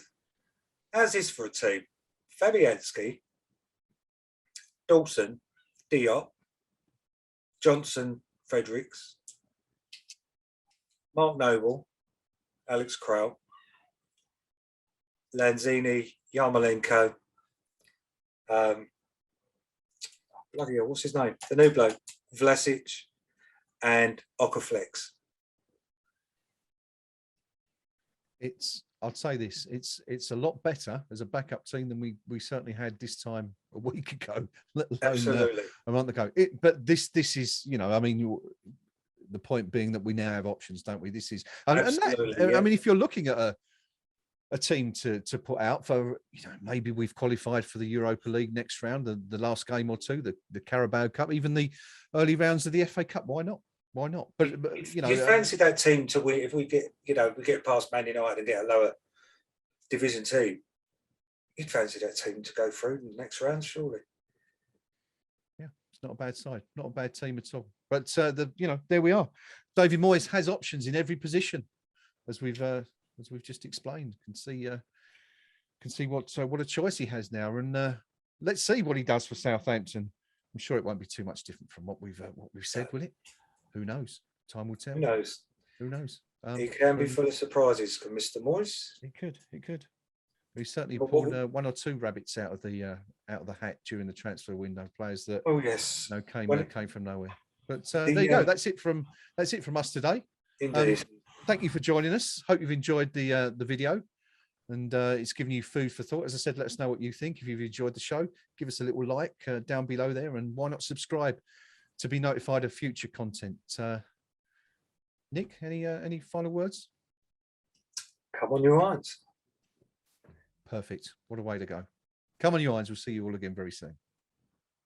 How's this for a team? Fabianski, Dawson, Diop, Johnson, Fredericks, Mark Noble, Alex Kral, Lanzini, Yarmolenko, bloody hell, what's his name? The new bloke, Vlasic, and Okaflex. I'll say this, it's a lot better as a backup team than we certainly had this time a week ago, let alone a month ago. But this is, you know, I mean, the point being that we now have options, don't we? This is, I mean, if you're looking at a team to put out for, you know, maybe we've qualified for the Europa League next round, the last game or two, the Carabao Cup, even the early rounds of the FA Cup. Why not? Why not? But you know, you fancy that team to win if we get, you know, we get past Man United and get a lower division team. You'd fancy that team to go through the next round, surely. Yeah, it's not a bad side, not a bad team at all. But you know, there we are. David Moyes has options in every position, as we've just explained. Can see what a choice he has now, and let's see what he does for Southampton. I'm sure it won't be too much different from what we've said, will it? Who knows? time will tell. Who knows? Who knows? It can be full of surprises from Mr. Moyes. It could. It could. We certainly But pulled one or two rabbits out of the hat during the transfer window. Players that yes, came from nowhere. But there you go. That's it from us today. Indeed. Thank you for joining us. Hope you've enjoyed the video, and it's given you food for thought. As I said, let us know what you think. If you've enjoyed the show, give us a little like down below there, and why not subscribe to be notified of future content. Nick, any final words? Come on, your irons. Perfect. What a way to go. Come on, you irons. We'll see you all again very soon.